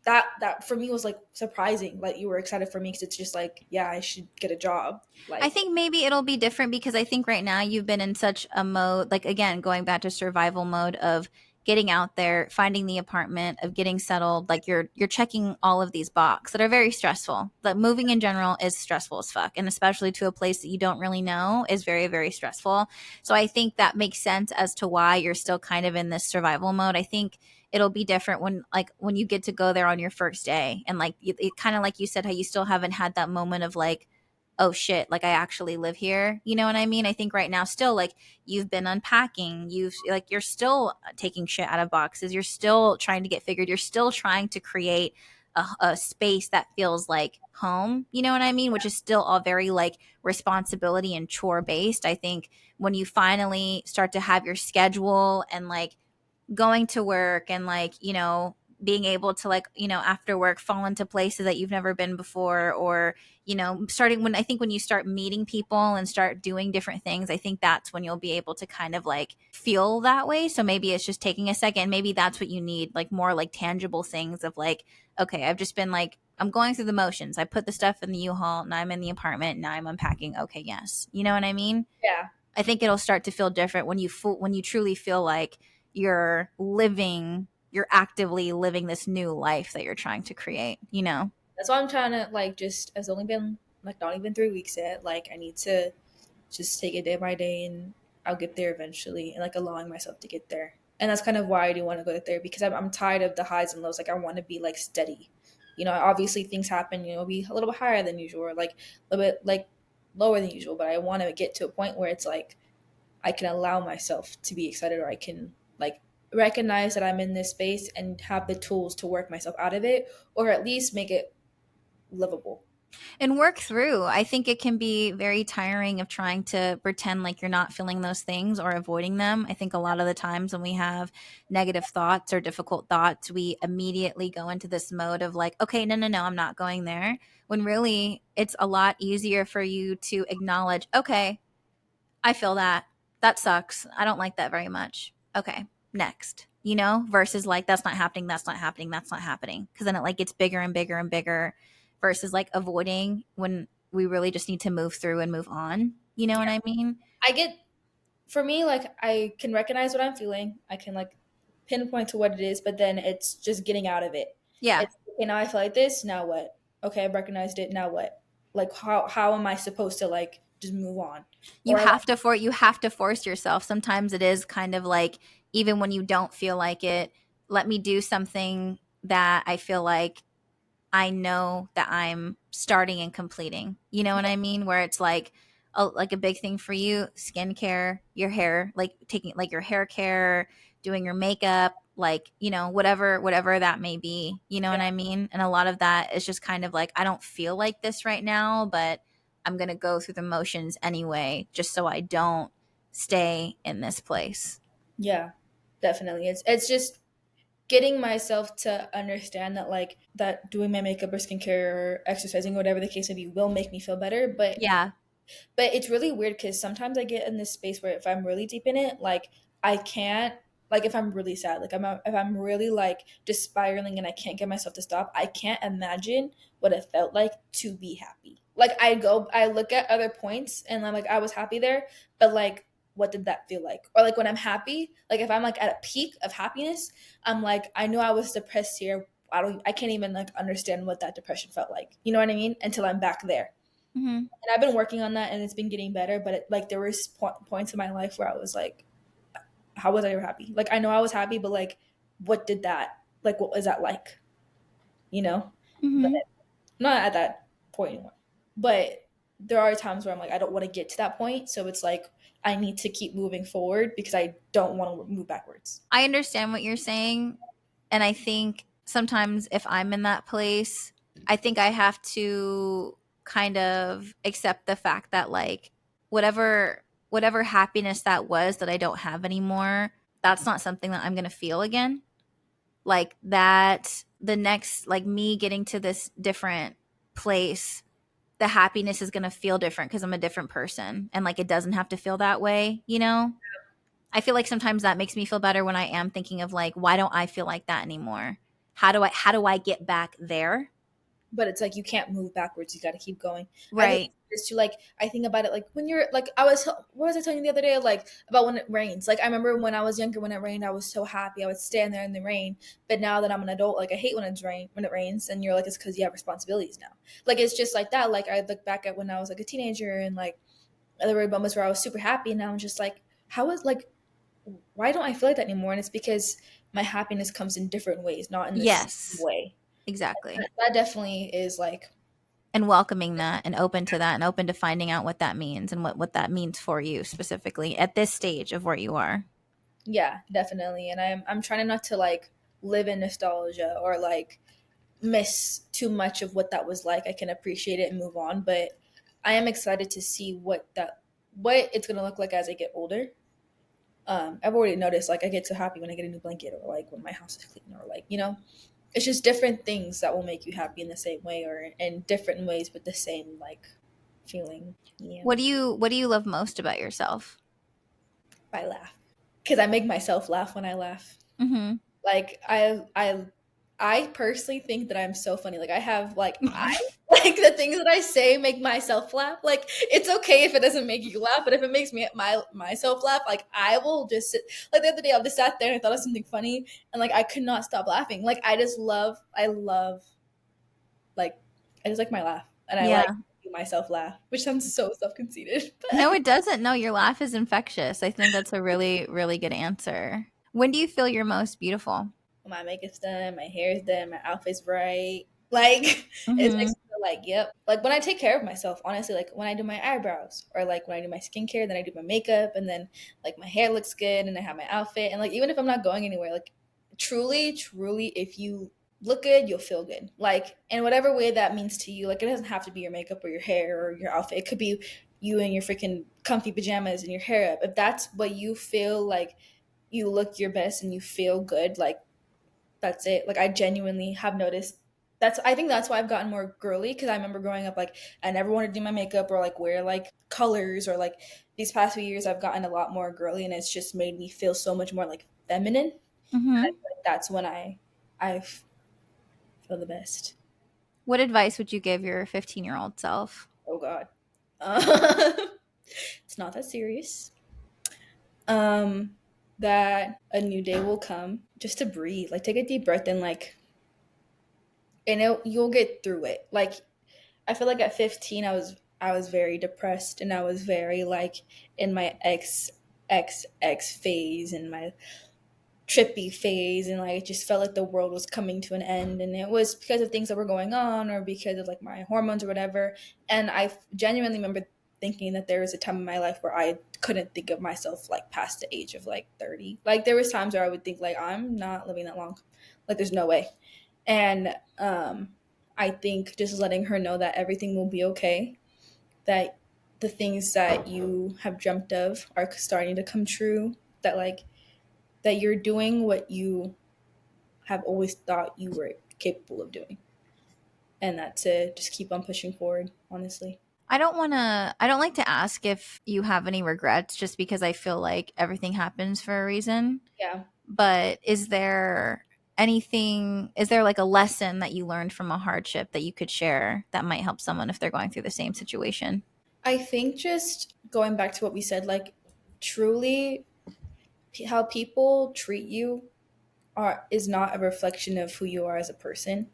that for me was like surprising. Like you were excited for me, because it's just like, yeah, I should get a job. I Like think maybe it'll be different because I think right now you've been in such a mode, like again, going back to survival mode of getting out there, finding the apartment, of getting settled. Like you're checking all of these boxes that are very stressful. But moving in general is stressful as fuck, and especially to a place that you don't really know is very very stressful. So I think that makes sense as to why you're still kind of in this survival mode. I think it'll be different when like when you get to go there on your first day, and like it kind of like you said how you still haven't had that moment of like, oh shit, like I actually live here. You know what I mean? I think right now still like you've been unpacking, you've like you're still taking shit out of boxes, you're still trying to get figured, you're still trying to create a space that feels like home. You know what I mean? Which is still all very like responsibility and chore based. I think when you finally start to have your schedule and like going to work and like, you know, being able to like, you know, after work fall into places that you've never been before, or you know, starting when I think when you start meeting people and start doing different things, I think that's when you'll be able to kind of like feel that way. So maybe it's just taking a second. Maybe that's what you need, like more like tangible things of like, okay, I've just been like, I'm going through the motions. I put the stuff in the U-Haul, now I'm in the apartment, now I'm unpacking. Okay, yes. You know what I mean? yeah, I think it'll start to feel different when when you truly feel like you're actively living this new life that you're trying to create, you know? that's why I'm trying to like just, it's only been like not even 3 weeks yet. Like I need to just take it day by day, and I'll get there eventually, and like allowing myself to get there. And that's kind of why I do want to go to therapy, because I'm tired of the highs and lows. Like I want to be like steady. You know, obviously things happen, you know, be a little bit higher than usual, or like a little bit like lower than usual, but I want to get to a point where it's like I can allow myself to be excited, or I can like recognize that I'm in this space and have the tools to work myself out of it, or at least make it livable. And work through. I think it can be very tiring of trying to pretend like you're not feeling those things or avoiding them. I think a lot of the times when we have negative thoughts or difficult thoughts, we immediately go into this mode of like, okay, no, no, no, I'm not going there. When really it's a lot easier for you to acknowledge, okay, I feel that. That sucks. I don't like that very much. Okay, next. You know, versus like that's not happening, that's not happening, that's not happening. Because then it like gets bigger and bigger and bigger versus like avoiding when we really just need to move through and move on. You know what I mean? I get, for me, like I can recognize what I'm feeling. I can like pinpoint to what it is, but then it's just getting out of it. Yeah. It's okay, now I feel like this, now what? Okay, I've recognized it, now what? Like how am I supposed to like just move on? Or like, You have to force yourself. Sometimes it is kind of like even when you don't feel like it, let me do something that I feel like I know that I'm starting and completing. You know what I mean? Where it's like a big thing for you, skincare, your hair, like taking like your hair care, doing your makeup, like, whatever that may be, you know Yeah. what I mean? And a lot of that is just kind of like, I don't feel like this right now, but I'm going to go through the motions anyway, just so I don't stay in this place. Yeah, definitely. It's just getting myself to understand that like that doing my makeup or skincare or exercising, whatever the case may be, will make me feel better. Yeah. But it's really weird because sometimes I get in this space where if I'm really deep in it, like I can't, like if I'm really sad, like if I'm really like just spiraling and I can't get myself to stop, I can't imagine what it felt like to be happy. Like I look at other points and I'm like, I was happy there, but like, what did that feel like? Or like when I'm happy, like if I'm like at a peak of happiness, I'm like, I know I was depressed here. I can't even like understand what that depression felt like. You know what I mean? Until I'm back there. Hmm. And I've been working on that and it's been getting better, but like there was points in my life where I was like, how was I ever happy? Like I know I was happy, but like what did that, like what was that like, you know? But Hmm. not at that point anymore. But there are times where I'm like I don't want to get to that point, so it's like I need to keep moving forward because I don't want to move backwards. I understand what you're saying. And I think sometimes if I'm in that place, I think I have to kind of accept the fact that like whatever happiness that was that I don't have anymore, that's not something that I'm going to feel again. Like that the next like me getting to this different place, the happiness is going to feel different because I'm a different person and like it doesn't have to feel that way, you know? I feel like sometimes that makes me feel better when I am thinking of like, why don't I feel like that anymore? How do I get back there? But it's like you can't move backwards. You got to keep going. I think Right. it's to like I think about it like when you're like what was I telling you the other day like about when it rains. Like I remember when I was younger when it rained I was so happy. I would stand there in the rain. But now that I'm an adult like I hate when it rains and you're like it's cuz you have responsibilities now. Like it's just like that. Like I look back at when I was like a teenager and like there were moments where I was super happy and now I'm just like how is like why don't I feel like that anymore? And it's because my happiness comes in different ways, not in the same Yes. way. Exactly. That definitely is like And welcoming that and open to that and open to finding out what that means and what that means for you specifically at this stage of where you are. yeah, definitely. And I'm trying not to like live in nostalgia or like miss too much of what that was like. I can appreciate it and move on, but I am excited to see what it's gonna look like as I get older. I've already noticed like I get so happy when I get a new blanket or like when my house is clean or like it's just different things that will make you happy in the same way or in different ways with the same like feeling. Yeah, What do you love most about yourself? I laugh because I make myself laugh when I laugh. Mhm. Like I personally think that I'm so funny. Like I have like I like the things that I say make myself laugh. Like it's okay if it doesn't make you laugh, but if it makes me myself laugh, like I will just sit. Like the other day, I just sat there and I thought of something funny, and like I could not stop laughing. Like I love like I just like my laugh, and I like Yeah. making myself laugh, which sounds so self conceited. No, But it doesn't. No, your laugh is infectious. I think that's a really, really good answer. When do you feel your most beautiful? my makeup's done, my hair's done, my outfit's right. Like it makes Mhm. me feel like, yep. Like when I take care of myself, honestly, like when I do my eyebrows or like when I do my skincare, then I do my makeup and then like my hair looks good and I have my outfit and like even if I'm not going anywhere, like truly, truly, if you look good, you'll feel good. Like in whatever way that means to you. Like it doesn't have to be your makeup or your hair or your outfit. It could be you in your freaking comfy pajamas and your hair up. If that's what you feel like you look your best and you feel good, like that's it. Like I genuinely have noticed that's I think that's why I've gotten more girly because I remember growing up like I never wanted to do my makeup or like wear like colors or like these past few years I've gotten a lot more girly and it's just made me feel so much more like feminine. I Mhm. feel like that's when I feel the best. What advice would you give your 15-year-old self? Oh God, uh, it's not that serious. Um, that a new day will come. Just to breathe, like take a deep breath and like, you'll get through it. Like I feel like at 15 I was very depressed and I was very like in my X phase and my trippy phase and like it just felt like the world was coming to an end and it was because of things that were going on or because of like my hormones or whatever and I genuinely remember thinking that there was a time in my life where I couldn't think of myself like past the age of like 30. Like there was times where I would think like I'm not living that long. Like there's no way. And I think just letting her know that everything will be okay, that the things that you have dreamt of are starting to come true, that like that you're doing what you have always thought you were capable of doing. And that to just keep on pushing forward, honestly. I don't like to ask if you have any regrets just because I feel like everything happens for a reason. Yeah. But is there like a lesson that you learned from a hardship that you could share that might help someone if they're going through the same situation? I think just going back to what we said, like truly how people treat you are is not a reflection of who you are as a person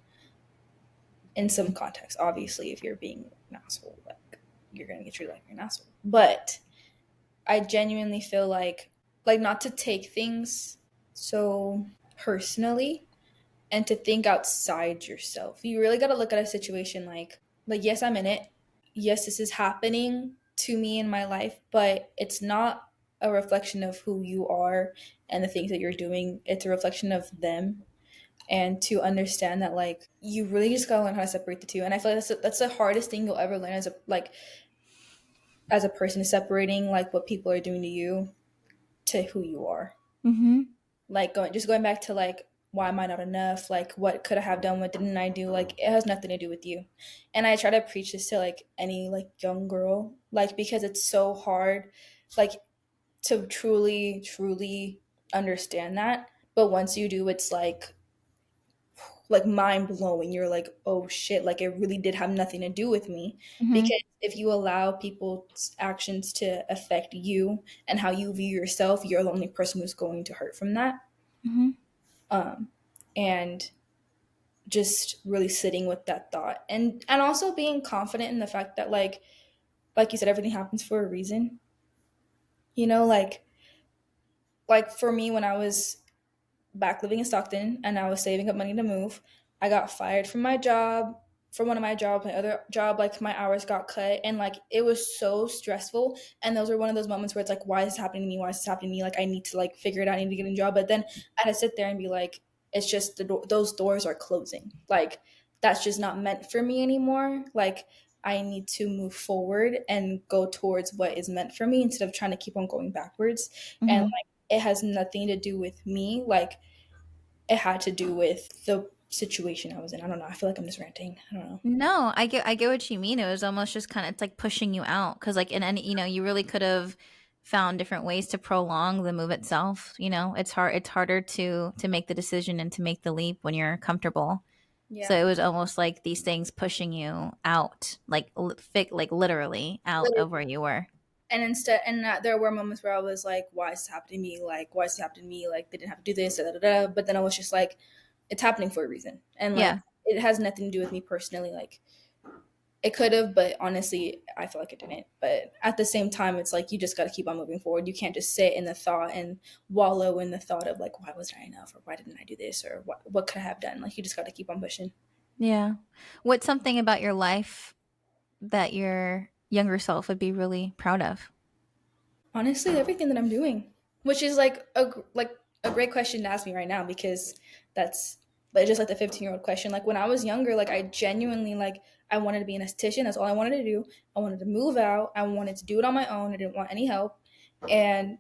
in some context. Obviously, if you're being an asshole, like you're gonna get treated like you're an asshole. But I genuinely feel like not to take things so personally and to think outside yourself. You really got to look at a situation like yes, I'm in it. Yes, this is happening to me in my life, but it's not a reflection of who you are and the things that you're doing. It's a reflection of them. And to understand that like you really just gotta learn how to separate the two. And I feel like that's the hardest thing you'll ever learn as a person, is separating like what people are doing to you to who you are. Mm-hmm. Like going back to like why am I not enough? Like what could I have done? What didn't I do? Like it has nothing to do with you. And I try to preach this to like any like young girl, like because it's so hard, like to truly understand that. But once you do, it's like mind blowing. You're like, oh shit, like it really did have nothing to do with me. Mm-hmm. Because if you allow people's actions to affect you and how you view yourself, you're the only person who's going to hurt from that. Mm-hmm. Um, and just really sitting with that thought, and also being confident in the fact that like you said, everything happens for a reason. You know, like for me when I was back living in Stockton and I was saving up money to move. I got fired from my job, from one of my jobs, my other job, like my hours got cut and like it was so stressful. And those were one of those moments where it's like, why is this happening to me? Why is this happening to me? Like I need to like figure it out. I need to get a job. But then I had to sit there and be like, it's just those doors are closing. Like that's just not meant for me anymore. Like I need to move forward and go towards what is meant for me instead of trying to keep on going backwards. And Mm-hmm. like it has nothing to do with me. Like it had to do with the situation I was in. I don't know. I feel like I'm just ranting. I don't know. No, I get what you mean. It was almost just kind of it's like pushing you out because like in any you really could have found different ways to prolong the move itself. It's harder to make the decision and to make the leap when you're comfortable. So Yeah. it was almost like these things pushing you out, like literally out of where you were. And instead, and there were moments where I was like, "Why is this happening to me? Like, why is this happening to me? Like, they didn't have to do this." Da, da, da, da. But then I was just like, "It's happening for a reason," and like, Yeah. it has nothing to do with me personally. Like, it could have, but honestly, I feel like it didn't. But at the same time, it's like you just got to keep on moving forward. You can't just sit in the thought and wallow in the thought of like, "Why wasn't I enough?" or "Why didn't I do this?" or "What could I have done?" Like, you just got to keep on pushing. Yeah. What's something about your life that your younger self would be really proud of? Honestly, everything that I'm doing, which is like a great question to ask me right now because that's like just like the 15-year-old question. Like when I was younger, like I genuinely like I wanted to be an esthetician. That's all I wanted to do. I wanted to move out. I wanted to do it on my own. I didn't want any help. And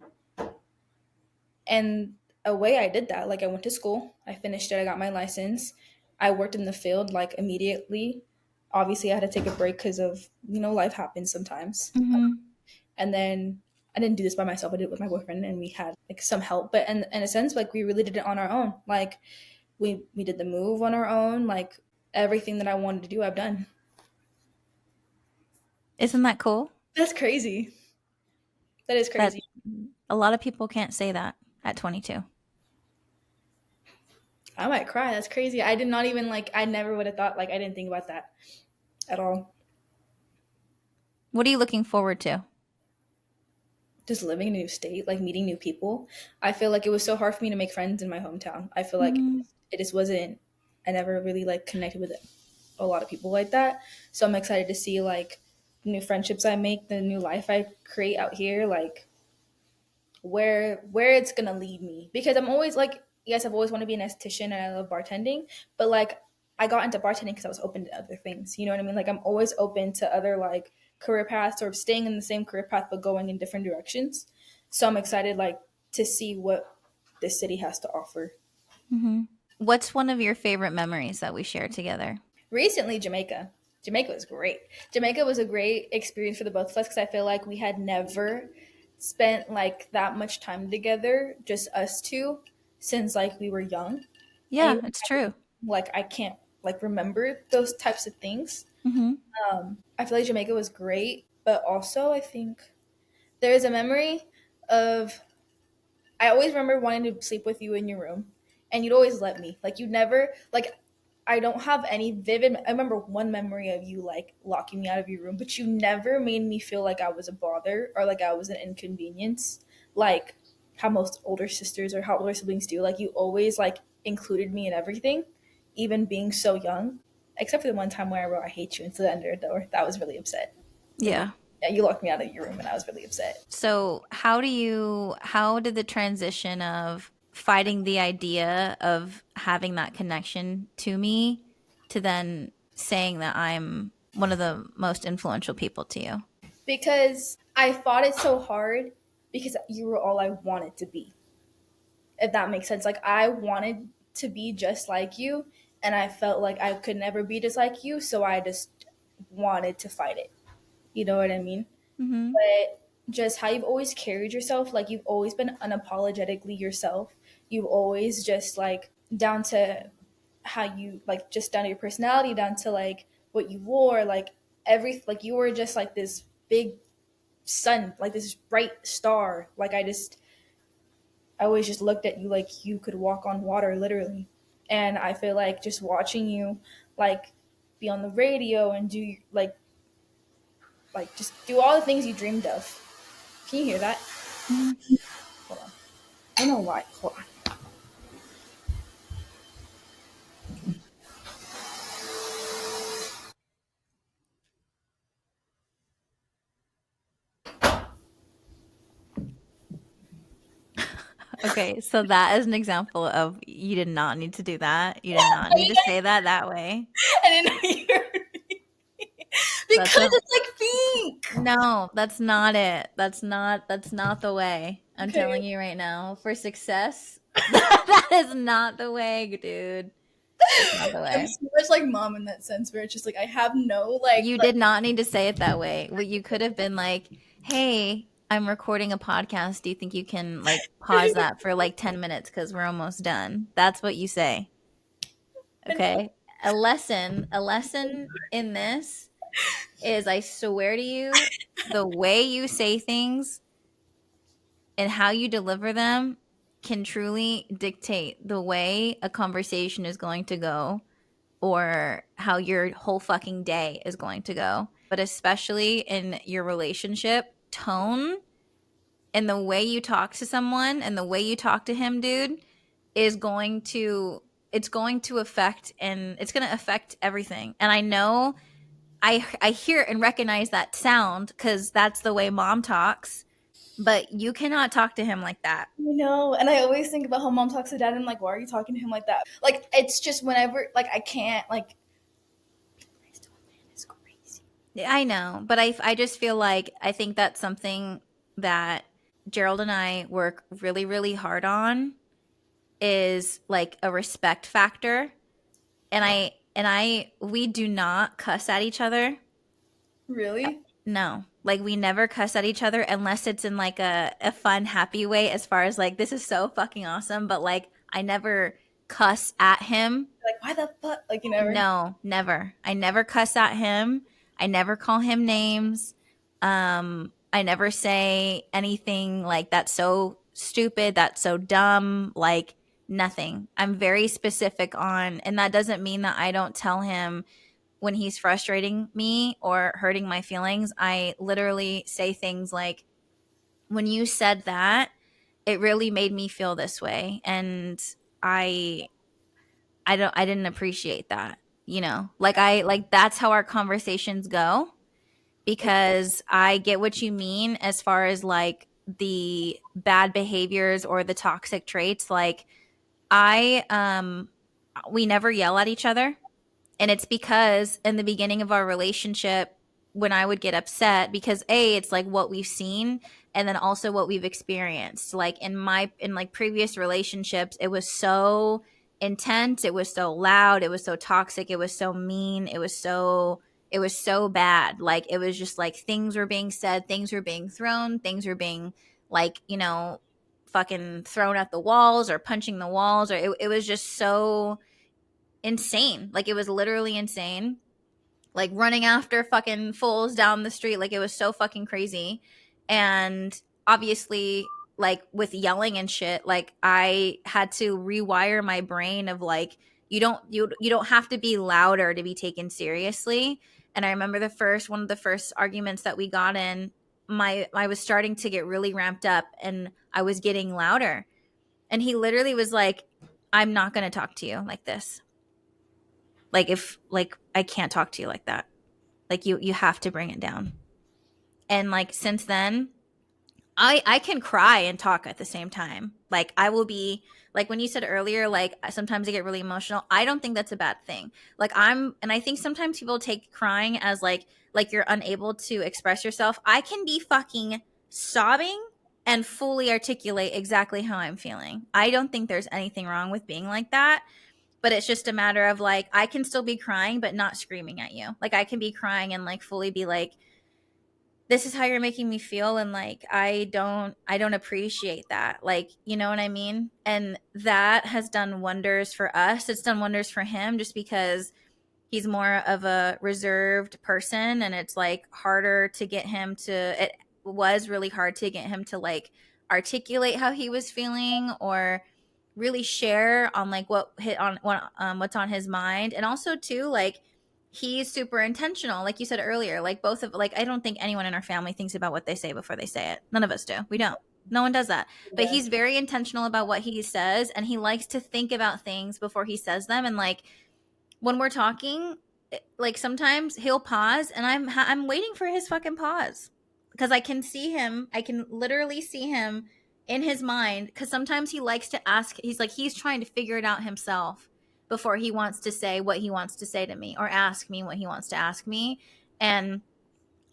and a way I did that, like I went to school. I finished it. I got my license. I worked in the field like immediately. Obviously, I had to take a break because of life happens sometimes. Mhm. And then I didn't do this by myself. I did it with my boyfriend, and we had like some help. But in a sense, like we really did it on our own. Like we did the move on our own. Like everything that I wanted to do, I've done. Isn't that cool? That's crazy. That is That crazy. a lot of people can't say that at 22. I might cry. That's crazy. I did not even like. I never would have thought. Like I didn't think about that at all. What are you looking forward to? Just living in a new state, like meeting new people. I feel like it was so hard for me to make friends in my hometown. I feel like Mhm. it just wasn't. I never really like connected with a lot of people like that. So I'm excited to see like new friendships I make, the new life I create out here, like where it's gonna lead me. Because I'm always like, yes, I've always wanted to be an esthetician and I love bartending, but like I got into bartending because I was open to other things. You know what I mean? Like I'm always open to other like career paths or staying in the same career path but going in different directions. So I'm excited like to see what this city has to offer. Mm-hmm. What's one of your favorite memories that we shared together? Recently, Jamaica was great. Jamaica was a great experience for the both of us because I feel like we had never spent like that much time together, just us two, since like we were young. And Yeah, even it's true. like I can't like remember those types of things. Mm-hmm. I feel like Jamaica was great, but also I think there is a memory of I always remember wanting to sleep with you in your room, and you'd always let me. Like you never like. I don't have any vivid. I remember one memory of you like locking me out of your room, but you never made me feel like I was a bother or like I was an inconvenience. Like how most older sisters or how older siblings do. Like you always like included me in everything, even being so young. Except for the one time where I wrote "I hate you" into the under door. That was really upset. And Yeah. yeah, you locked me out of your room, and I was really upset. So, how did the transition of fighting the idea of having that connection to me to then saying that I'm one of the most influential people to you? Because I fought it so hard because you were all I wanted to be. If that makes sense. Like I wanted to be just like you and I felt like I could never be just like you, so I just wanted to fight it. You know what I mean? Mm-hmm. But just how you've always carried yourself, like you've always been unapologetically yourself. You've always just like down to how you like just down to your personality, down to like what you wore, like every like you were just like this big sun, like this bright star. Like I always just looked at you like you could walk on water, literally. And I feel like just watching you, like, be on the radio and do like just do all the things you dreamed of. Can you hear that? Mm-hmm. Hold on. I don't know why. Hold on. Okay, so that is an example of you did not need to do that. You did not need to say that that way. I didn't know you heard me. That's Because a it's like pink. no, that's not it. That's not the way. I'm Okay. telling you right now. For success, that is not the way, dude. That's not the I'm way. so much like mom in that sense where it's just like I have no You did not need to say it that way. What you could have been like, "Hey, I'm recording a podcast. Do you think you can like pause that for like 10 minutes cuz we're almost done?" That's what you say. Okay? A lesson in this is I swear to you, the way you say things and how you deliver them can truly dictate the way a conversation is going to go or how your whole fucking day is going to go. But especially in your relationship, tone and the way you talk to someone and the way you talk to him, dude, is going to it's going to affect and it's going to affect everything. And I know I hear and recognize that sound cuz that's the way mom talks, but you cannot talk to him like that. you know, and I always think about how mom talks to dad and I'm like, why are you talking to him like that? Like it's just whenever like I can't like it's crazy. I know, but I just feel like I think that's something that Gerald and I work really really hard on is like a respect factor. And I we do not cuss at each other. Really? No. Like we never cuss at each other unless it's in like a fun, happy way as far as like this is so fucking awesome, but like I never cuss at him. Like why the fuck? Like you never. No, never. I never cuss at him. I never call him names. I never say anything like that's so stupid, that's so dumb, like nothing. I'm very specific on, and that doesn't mean that I don't tell him when he's frustrating me or hurting my feelings. I literally say things like, when you said that, it really made me feel this way. And I I didn't appreciate that, you know. Like I like that's how our conversations go. because I get what you mean as far as like the bad behaviors or the toxic traits. Like I we never yell at each other. And it's because in the beginning of our relationship, when I would get upset, because A, it's like what we've seen and then also what we've experienced. Like in like previous relationships, it was so intense, it was so loud, it was so toxic, it was so mean, it was so bad. Like it was just like things were being said, things were being thrown, things were being like, fucking thrown at the walls or punching the walls, or it was just so insane. Like it was literally insane. Like running after fucking fools down the street. Like it was so fucking crazy. And obviously, like with yelling and shit, like I had to rewire my brain of like, you don't have to be louder to be taken seriously. And I remember one of the first arguments that we got in, my I was starting to get really ramped up and I was getting louder. And he literally was like, I'm not going to talk to you like this. Like if like I can't talk to you like that. Like you have to bring it down. And like since then, I can cry and talk at the same time. Like I will be like when you said earlier, like sometimes I get really emotional. I don't think that's a bad thing. And I think sometimes people take crying as like you're unable to express yourself. I can be fucking sobbing and fully articulate exactly how I'm feeling. I don't think there's anything wrong with being like that, but it's just a matter of like I can still be crying but not screaming at you. Like I can be crying and like fully be like, this is how you're making me feel, and like I don't appreciate that. Like, you know what I mean? And that has done wonders for us. It's done wonders for him just because he's more of a reserved person, and it's like harder to get him to it was really hard to get him to like articulate how he was feeling or really share on like what's on his mind. And also too, like he's super intentional, like you said earlier. Like both of like I don't think anyone in our family thinks about what they say before they say it. None of us do. We don't. No one does that. But Yeah. he's very intentional about what he says, and he likes to think about things before he says them. And like when we're talking, like sometimes he'll pause, and I'm waiting for his fucking pause because I can see him. I can literally see him in his mind because sometimes he likes to ask. He's like he's trying to figure it out himself before he wants to say what he wants to say to me or ask me what he wants to ask me, and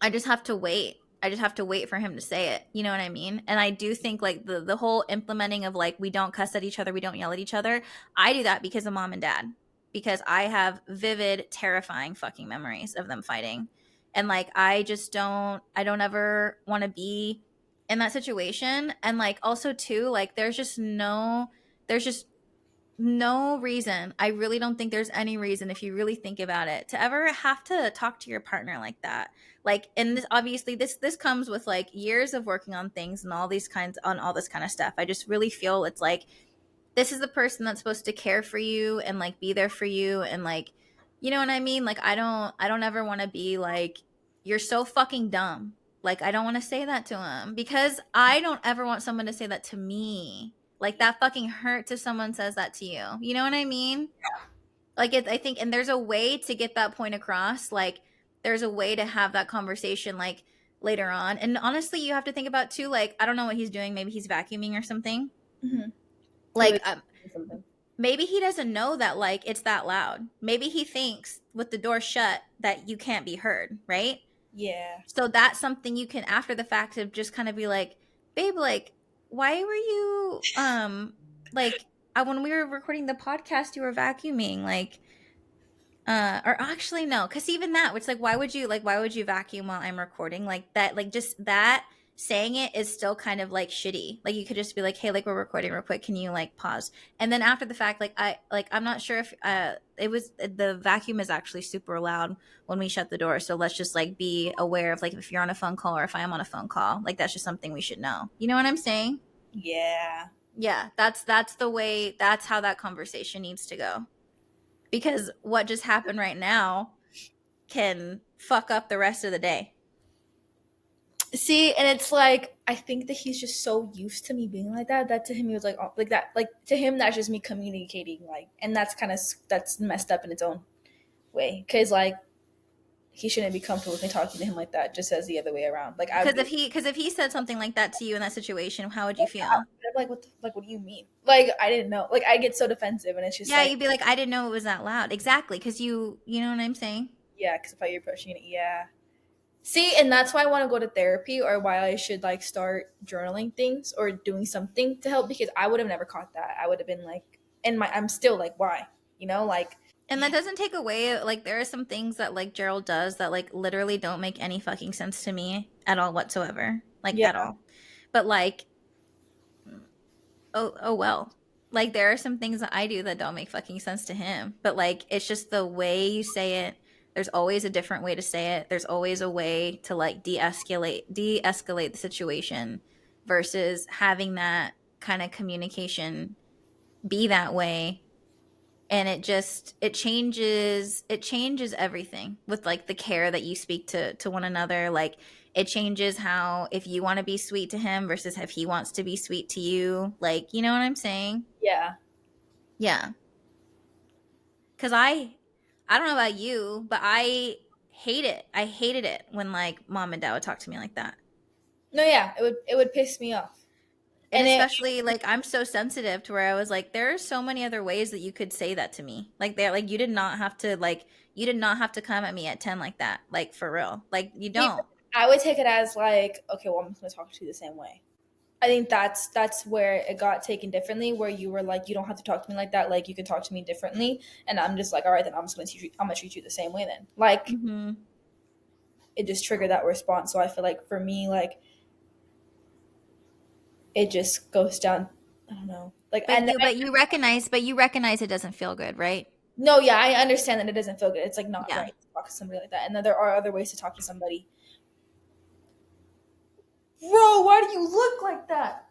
I just have to wait. I just have to wait for him to say it. You know what I mean? And I do think like the whole implementing of like we don't cuss at each other, we don't yell at each other. I do that because of mom and dad. Because I have vivid, terrifying fucking memories of them fighting. And like I don't ever want to be in that situation. And like also too, like there's just no reason. I really don't think there's any reason, if you really think about it, to ever have to talk to your partner like that. Like, and this obviously this comes with like years of working on things and all this kind of stuff. I just really feel it's like this is the person that's supposed to care for you and like be there for you, and like, you know what I mean? Like I don't ever want to be like, you're so fucking dumb. Like I don't want to say that to him because I don't ever want someone to say that to me. Like that fucking hurts if someone says that to you. You know what I mean? Like I think, and there's a way to get that point across. Like there's a way to have that conversation like later on. And honestly, you have to think about too. Like I don't know what he's doing. Maybe he's vacuuming or something. Mm-hmm. Like Totally something. maybe he doesn't know that like it's that loud. Maybe he thinks with the door shut that you can't be heard, right? Yeah. So that's something you can after the fact of just kind of be like, babe, like why were you like when we were recording the podcast you were vacuuming, like or actually no, because even that, which like why would you vacuum while I'm recording? Like that, like just that saying it is still kind of like shitty. Like you could just be like, hey, like we're recording real quick, can you like pause? And then after the fact, I'm not sure if it was the vacuum is actually super loud when we shut the door. So let's just like be aware of like if you're on a phone call or if I am on a phone call, like that's just something we should know. You know what I'm saying? Yeah. Yeah, that's the way, that's how that conversation needs to go. Because what just happened right now can fuck up the rest of the day. See, and it's like I think that he's just so used to me being like that. That to him he was like that. Like to him, that's just me communicating. Like, and that's kind of that's messed up in its own way. Cause like he shouldn't be comfortable with me talking to him like that, just as the other way around. Like I would be Because if he said something like that to you in that situation, how would you feel? like, what do you mean? Like I didn't know. Like I get so defensive, and it's just Yeah, like, you'd be like, I didn't know it was that loud. Exactly, because you know what I'm saying. yeah, because if I you're approaching it, yeah. See, and that's why I want to go to therapy, or why I should like start journaling things or doing something to help, because I would have never caught that. I would have been like, I'm still like, why? Like, And that doesn't take away, like, there are some things that, like, Gerald does that, like, literally don't make any fucking sense to me at all whatsoever. Like, yeah, at all. But, like, oh well. Like, there are some things that I do that don't make fucking sense to him. But, like, it's just the way you say it. There's always a different way to say it. There's always a way to, like, de-escalate the situation versus having that kind of communication be that way, and it changes everything with like the care that you speak to one another. Like, it changes how, if you want to be sweet to him versus if he wants to be sweet to you, like, you know what I'm saying? yeah. Yeah, because I don't know about you, but I hated it when like mom and dad would talk to me like that. No, yeah, it would piss me off, And and especially, like, I'm so sensitive to where I was like, there are so many other ways that you could say that to me. Like, they're like, you did not have to come at me at 10 like that. Like, for real. Like, you don't. I would take it as like, okay, well, I'm just gonna talk to you the same way. I think that's where it got taken differently, where you were like, you don't have to talk to me like that. Like you can talk to me differently, and I'm just like, all right, then I'm gonna treat you the same way then. Like Mm-hmm. it just triggered that response. So I feel like for me, like it just goes down. I don't know. Like But you recognize it doesn't feel good, right? no, yeah, I understand that it doesn't feel good. It's like not Yeah. right to talk to somebody like that, and then there are other ways to talk to somebody. Bro, why do you look like that?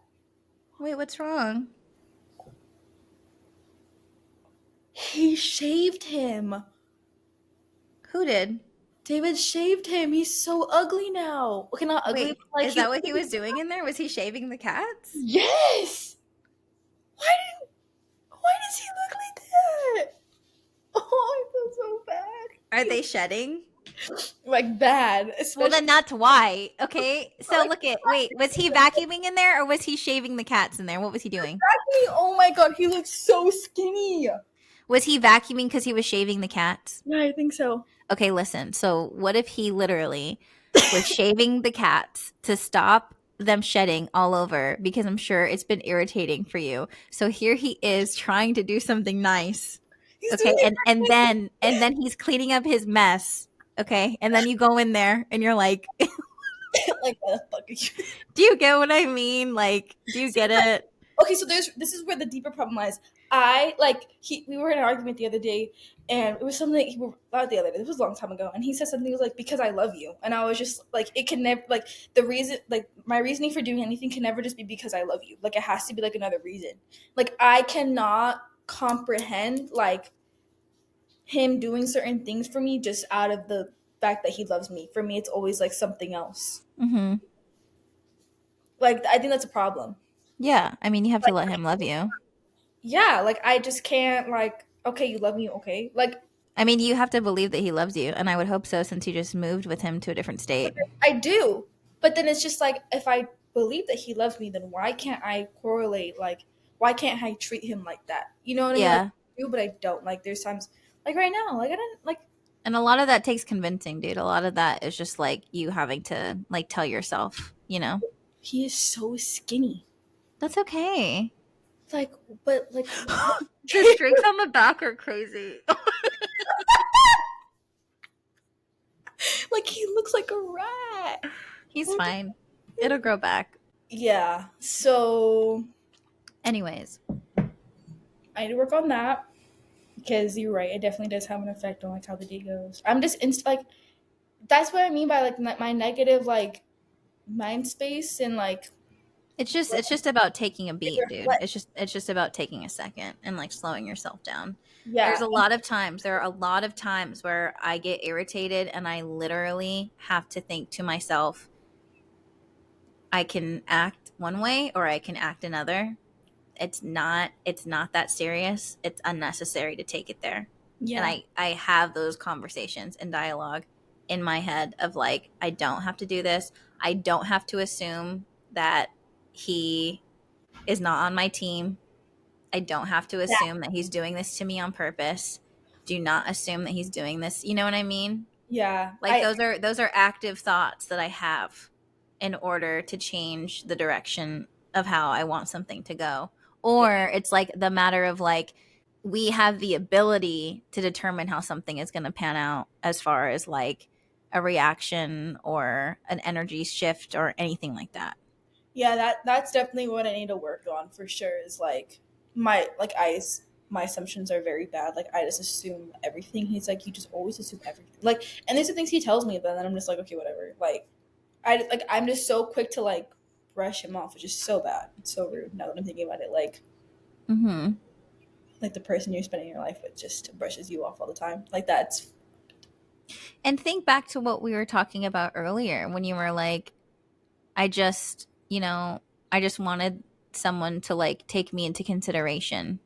Wait, what's wrong? He shaved him. Who did? David shaved him. He's so ugly now. Okay, not ugly, Wait, but like is that what he was doing in there? Was he shaving the cats? yes. Why did? Why does he look like that? Oh, I feel so Are bad. they shedding? Like bad, Well, especially then that's why. Okay. So like look at, wait, was he vacuuming in there or was he shaving the cats in there? What was he doing? vacuuming. Oh my god, he looks so skinny. Was he vacuuming because he was shaving the cats? Yeah, I think so. Okay, listen. So, what if he literally was shaving the cats to stop them shedding all over? Because I'm sure it's been irritating for you. So here he is trying to do something nice. He's doing Okay, it and then he's cleaning up his mess. Okay, and then you go in there and you're like, like why the fuck are you? do you get what I mean? Like, do you See, get like, it? okay, so this is where the deeper problem lies. We were in an argument the other day, and it was something not the other day. This was a long time ago, and he said something. He was like, "Because I love you," and I was just like, "It can never like the reason like my reasoning for doing anything can never just be because I love you. Like it has to be like another reason. Like I cannot comprehend like him doing certain things for me just out of the fact that he loves me. For me, it's always like something else. Mm-hmm. Like I think that's a problem. Yeah, I mean, you have to Like let him love you. yeah, like I just can't like okay, you love me, okay? Like I mean, you have to believe that he loves you, and I would hope so since you just moved with him to a different state. I do. But then it's just like if I believe that he loves me, then why can't I correlate like why can't I treat him like that? You know what I mean? Like Yeah. I do, but I don't. Like there's times like right now, like I didn't like And a lot of that takes convincing, dude. A lot of that is just like you having to like tell yourself, you know? he is so skinny. That's okay. Like but like The streaks on the back are crazy. like he looks like a rat. He's fine. It'll grow back. Yeah. So Anyways, I need to work on that because you're right. It definitely does have an effect on like how the day goes. I'm just like that's what I mean by like my negative like mind space and like it's just about taking a beat, dude. like It's just about taking a second and like slowing yourself down. yeah There are a lot of times where I get irritated and I literally have to think to myself, I can act one way or I can act another. It's not that serious. It's unnecessary to take it there. And yeah I have those conversations and dialogue. in my head of like, I don't have to do this. I don't have to assume that he is not on my team. I don't have to Yeah. assume that he's doing this to me on purpose. Do not assume that he's doing this. You know what I mean? Yeah. Like those are active thoughts that I have in order to change the direction of how I want something to go. Yeah. Or it's like the matter of like we have the ability to determine how something is going to pan out as far as like a reaction or an energy shift or anything like that. Yeah, that's definitely what I need to work on for sure. Is like my assumptions are very bad. Like I just assume everything. He's like, you just always assume everything. Like, and there's the things he tells me, but then I'm just like, okay, whatever. I'm just so quick to like brush him off, which is so bad. It's so rude. Now that I'm thinking about it, Mm-hmm. like the person you're spending your life with just brushes you off all the time. Like that's And think back to what we were talking about earlier when you were like, I just, I just wanted someone to like take me into consideration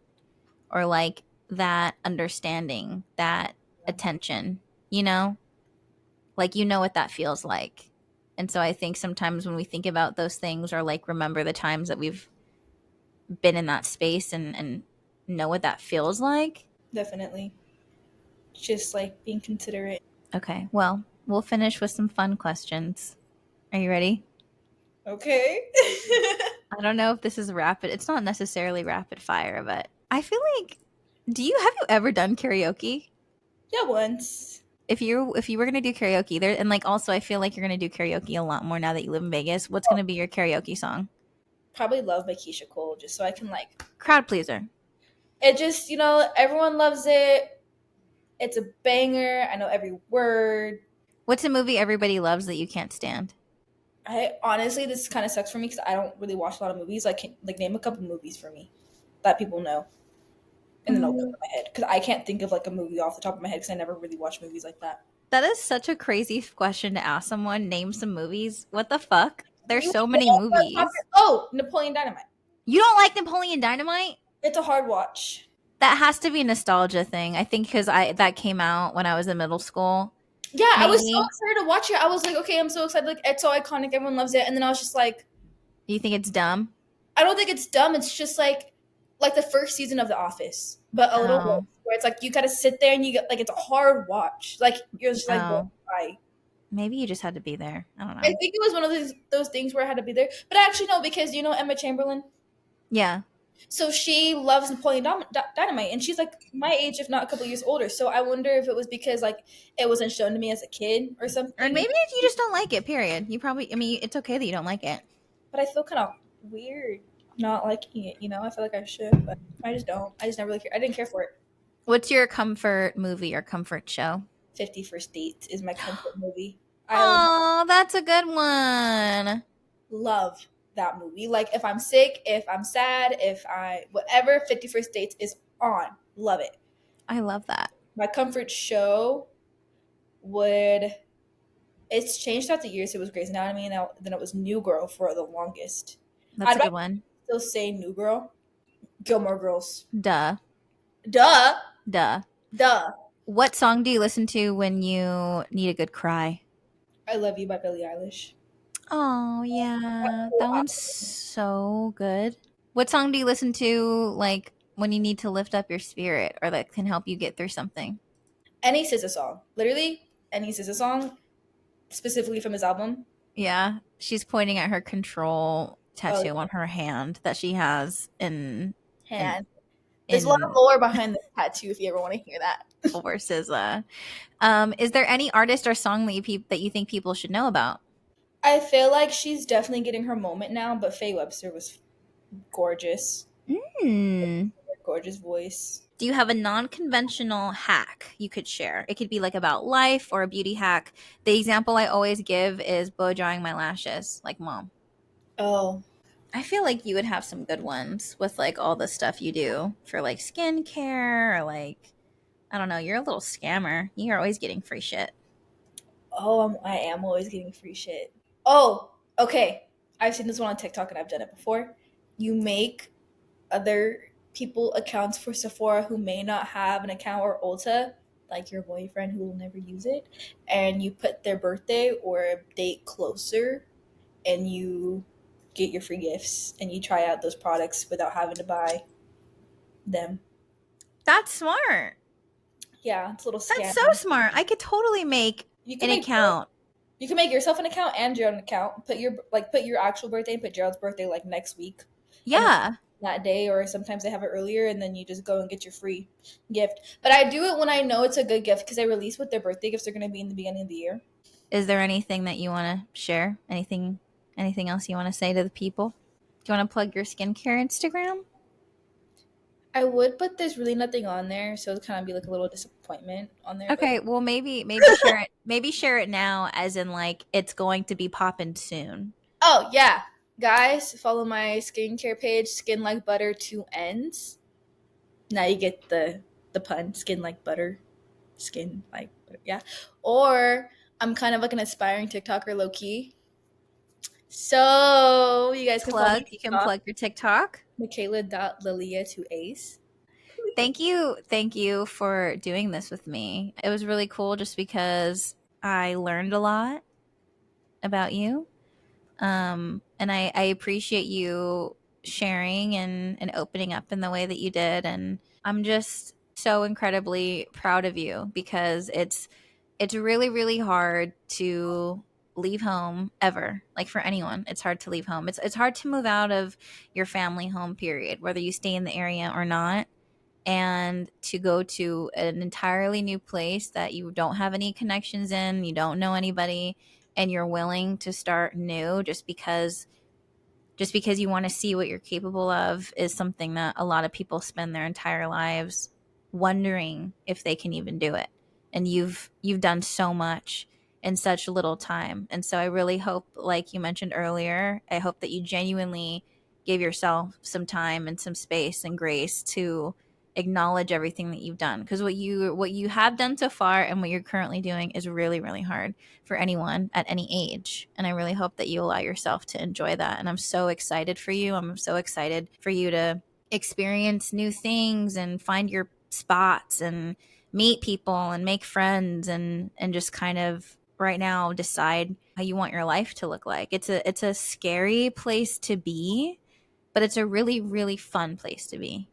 or like that understanding, that attention, you know? Like, you know what that feels like. And so I think sometimes when we think about those things or like remember the times that we've been in that space and know what that feels like. definitely just like being considerate. Okay, well, we'll finish with some fun questions. Are you ready? Okay. I don't know if this is rapid. It's not necessarily rapid fire, but I feel like do you have you ever done karaoke? Yeah, once. If you were gonna do karaoke there, and like also I feel like you're gonna do karaoke a lot more now that you live in Vegas. What's gonna be your karaoke song? Probably love Makisha Cole just so I can Crowd pleaser. it just everyone loves it. It's a banger. I know every word. What's a movie everybody loves that you can't stand? I honestly, this kind of sucks for me because I don't really watch a lot of movies. Like name a couple movies for me that people know, and then I'll go Mm, to my head because I can't think of like a movie off the top of my head because I never really watch movies like that. that is such a crazy question to ask someone. Name some movies. What the fuck? There's You so many movies. oh, Napoleon Dynamite. You don't like Napoleon Dynamite? It's a hard watch. That has to be a nostalgia thing. I think because I that came out when I was in middle school. Yeah, I was so Maybe. excited to watch it. I was like, okay, I'm so excited. Like, it's so iconic. Everyone loves it. And then I was just like, You think it's dumb? I don't think it's dumb. It's just like the first season of The Office, but a little worse, Oh, where it's like you gotta sit there and you get like it's a hard watch. Like you're just like, oh. why? Maybe you just had to be there. I don't I know. think it was one of those things where I had to be there. But actually, no, because Emma Chamberlain. Yeah. So she loves Napoleon Dynamite, and she's like my age, if not a couple years older. So I wonder if it was because like it wasn't shown to me as a kid or Or something. maybe you just don't like it, period. You probably, I mean, it's okay that you don't like it. But I feel kind of weird not liking it. I feel like I should, but I just don't. I just never really care. I didn't care for it. What's your comfort movie or comfort show? 50 First Dates is my comfort movie. I Oh, that's a good one. love that movie. Like if I'm sick, if I'm sad, if I whatever 51st Dates is on, love it. I love that. My comfort show would it's changed throughout the years. It was Grey's Anatomy, and then it was New Girl for the longest. That's I'd a rather good one. still say New Girl. Gilmore Girls. Duh. Duh. Duh. Duh. What song do you listen to when you need a good cry? I Love You by Billie Eilish. Oh, That yeah. whole That one's so good. What song do you listen to like when you need to lift up your spirit or that can help you get through something? any SZA song. Literally any SZA song, specifically from his album. Yeah. She's pointing at her control Oh, tattoo on her hand that she has in hand. There's a lot of in lore behind the tattoo if you ever want to hear that. for SZA. Is there any artist or song that that you think people should know about? I feel like she's definitely getting her moment now, but Faye Webster was gorgeous. Hmm. Gorgeous voice. Do you have a non-conventional hack you could share? It could be like about life or a beauty hack. The example I always give is blow drying my lashes, like mom. Oh, I feel like you would have some good ones with like all the stuff you do for like skincare or like I don't know, you're a little scammer. You're always getting free shit. I am always getting free shit. Oh, okay. I've seen this one on TikTok and I've done it before. You make other people accounts for Sephora who may not have an account or Ulta. like your boyfriend who will never use it, and you put their birthday or a date closer, and you get your free gifts and you try out those products without having to buy them. That's smart. Yeah, it's a little That's so scam. smart. I could totally make You can an make both. account. You can make yourself an account and your own account. Put your actual birthday and put Gerald's birthday like next week, and then Yeah. that day, or sometimes they have it earlier, and then you just go and get your free gift. But I do it when I know it's a good gift because I release what their birthday gifts are going to be in the beginning of the year. Is there anything that you want to share? Anything else you want to say to the people? Do you want to plug your skincare Instagram? I would, but there's really nothing on there, so it'd kind of be like a little disappointment on there. But Okay, well maybe share it. Maybe share it now, as in like it's going to be popping soon. oh yeah, guys, follow my skincare page, Skin Like Butter, two N's. Now you get the pun, skin like butter, skin like butter, yeah. Or I'm kind of like an aspiring TikToker, low key. So you guys can follow me on You can TikTok, plug your TikTok. Makayla.Lilia, two A's. Thank you for doing this with me. It was really cool just because I learned a lot about you. And I appreciate you sharing and opening up in the way that you did. And I'm just so incredibly proud of you because it's really, really hard to leave home ever. Like for anyone, it's hard to leave home. It's hard to move out of your family home, period, whether you stay in the area or not, and to go to an entirely new place that you don't have any connections in, you don't know anybody, and you're willing to start new just because you want to see what you're capable of is something that a lot of people spend their entire lives wondering if they can even do it. And you've done so much in such little time. And so I really hope, like you mentioned earlier, I hope that you genuinely give yourself some time and some space and grace to acknowledge everything that you've done, because what you have done so far and what you're currently doing is really, really hard for anyone at any age. And I really hope that you allow yourself to enjoy that. And I'm so excited for you. I'm so excited for you to experience new things and find your spots and meet people and make friends and just kind of right now decide how you want your life to look like. It's a scary place to be, but it's a really, really fun place to be.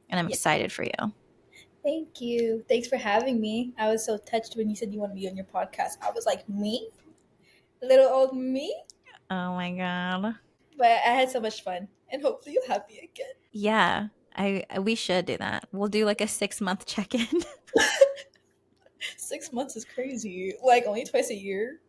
And I'm Yeah. excited for you. Thank you. Thanks for having me. I was so touched when you said you want to be on your podcast. I was like, me? Little old me? Oh my god. But I had so much fun. And hopefully you'll have me again. Yeah. I we should do that. We'll do like a 6 month check-in. 6 months is crazy. Like only twice a year.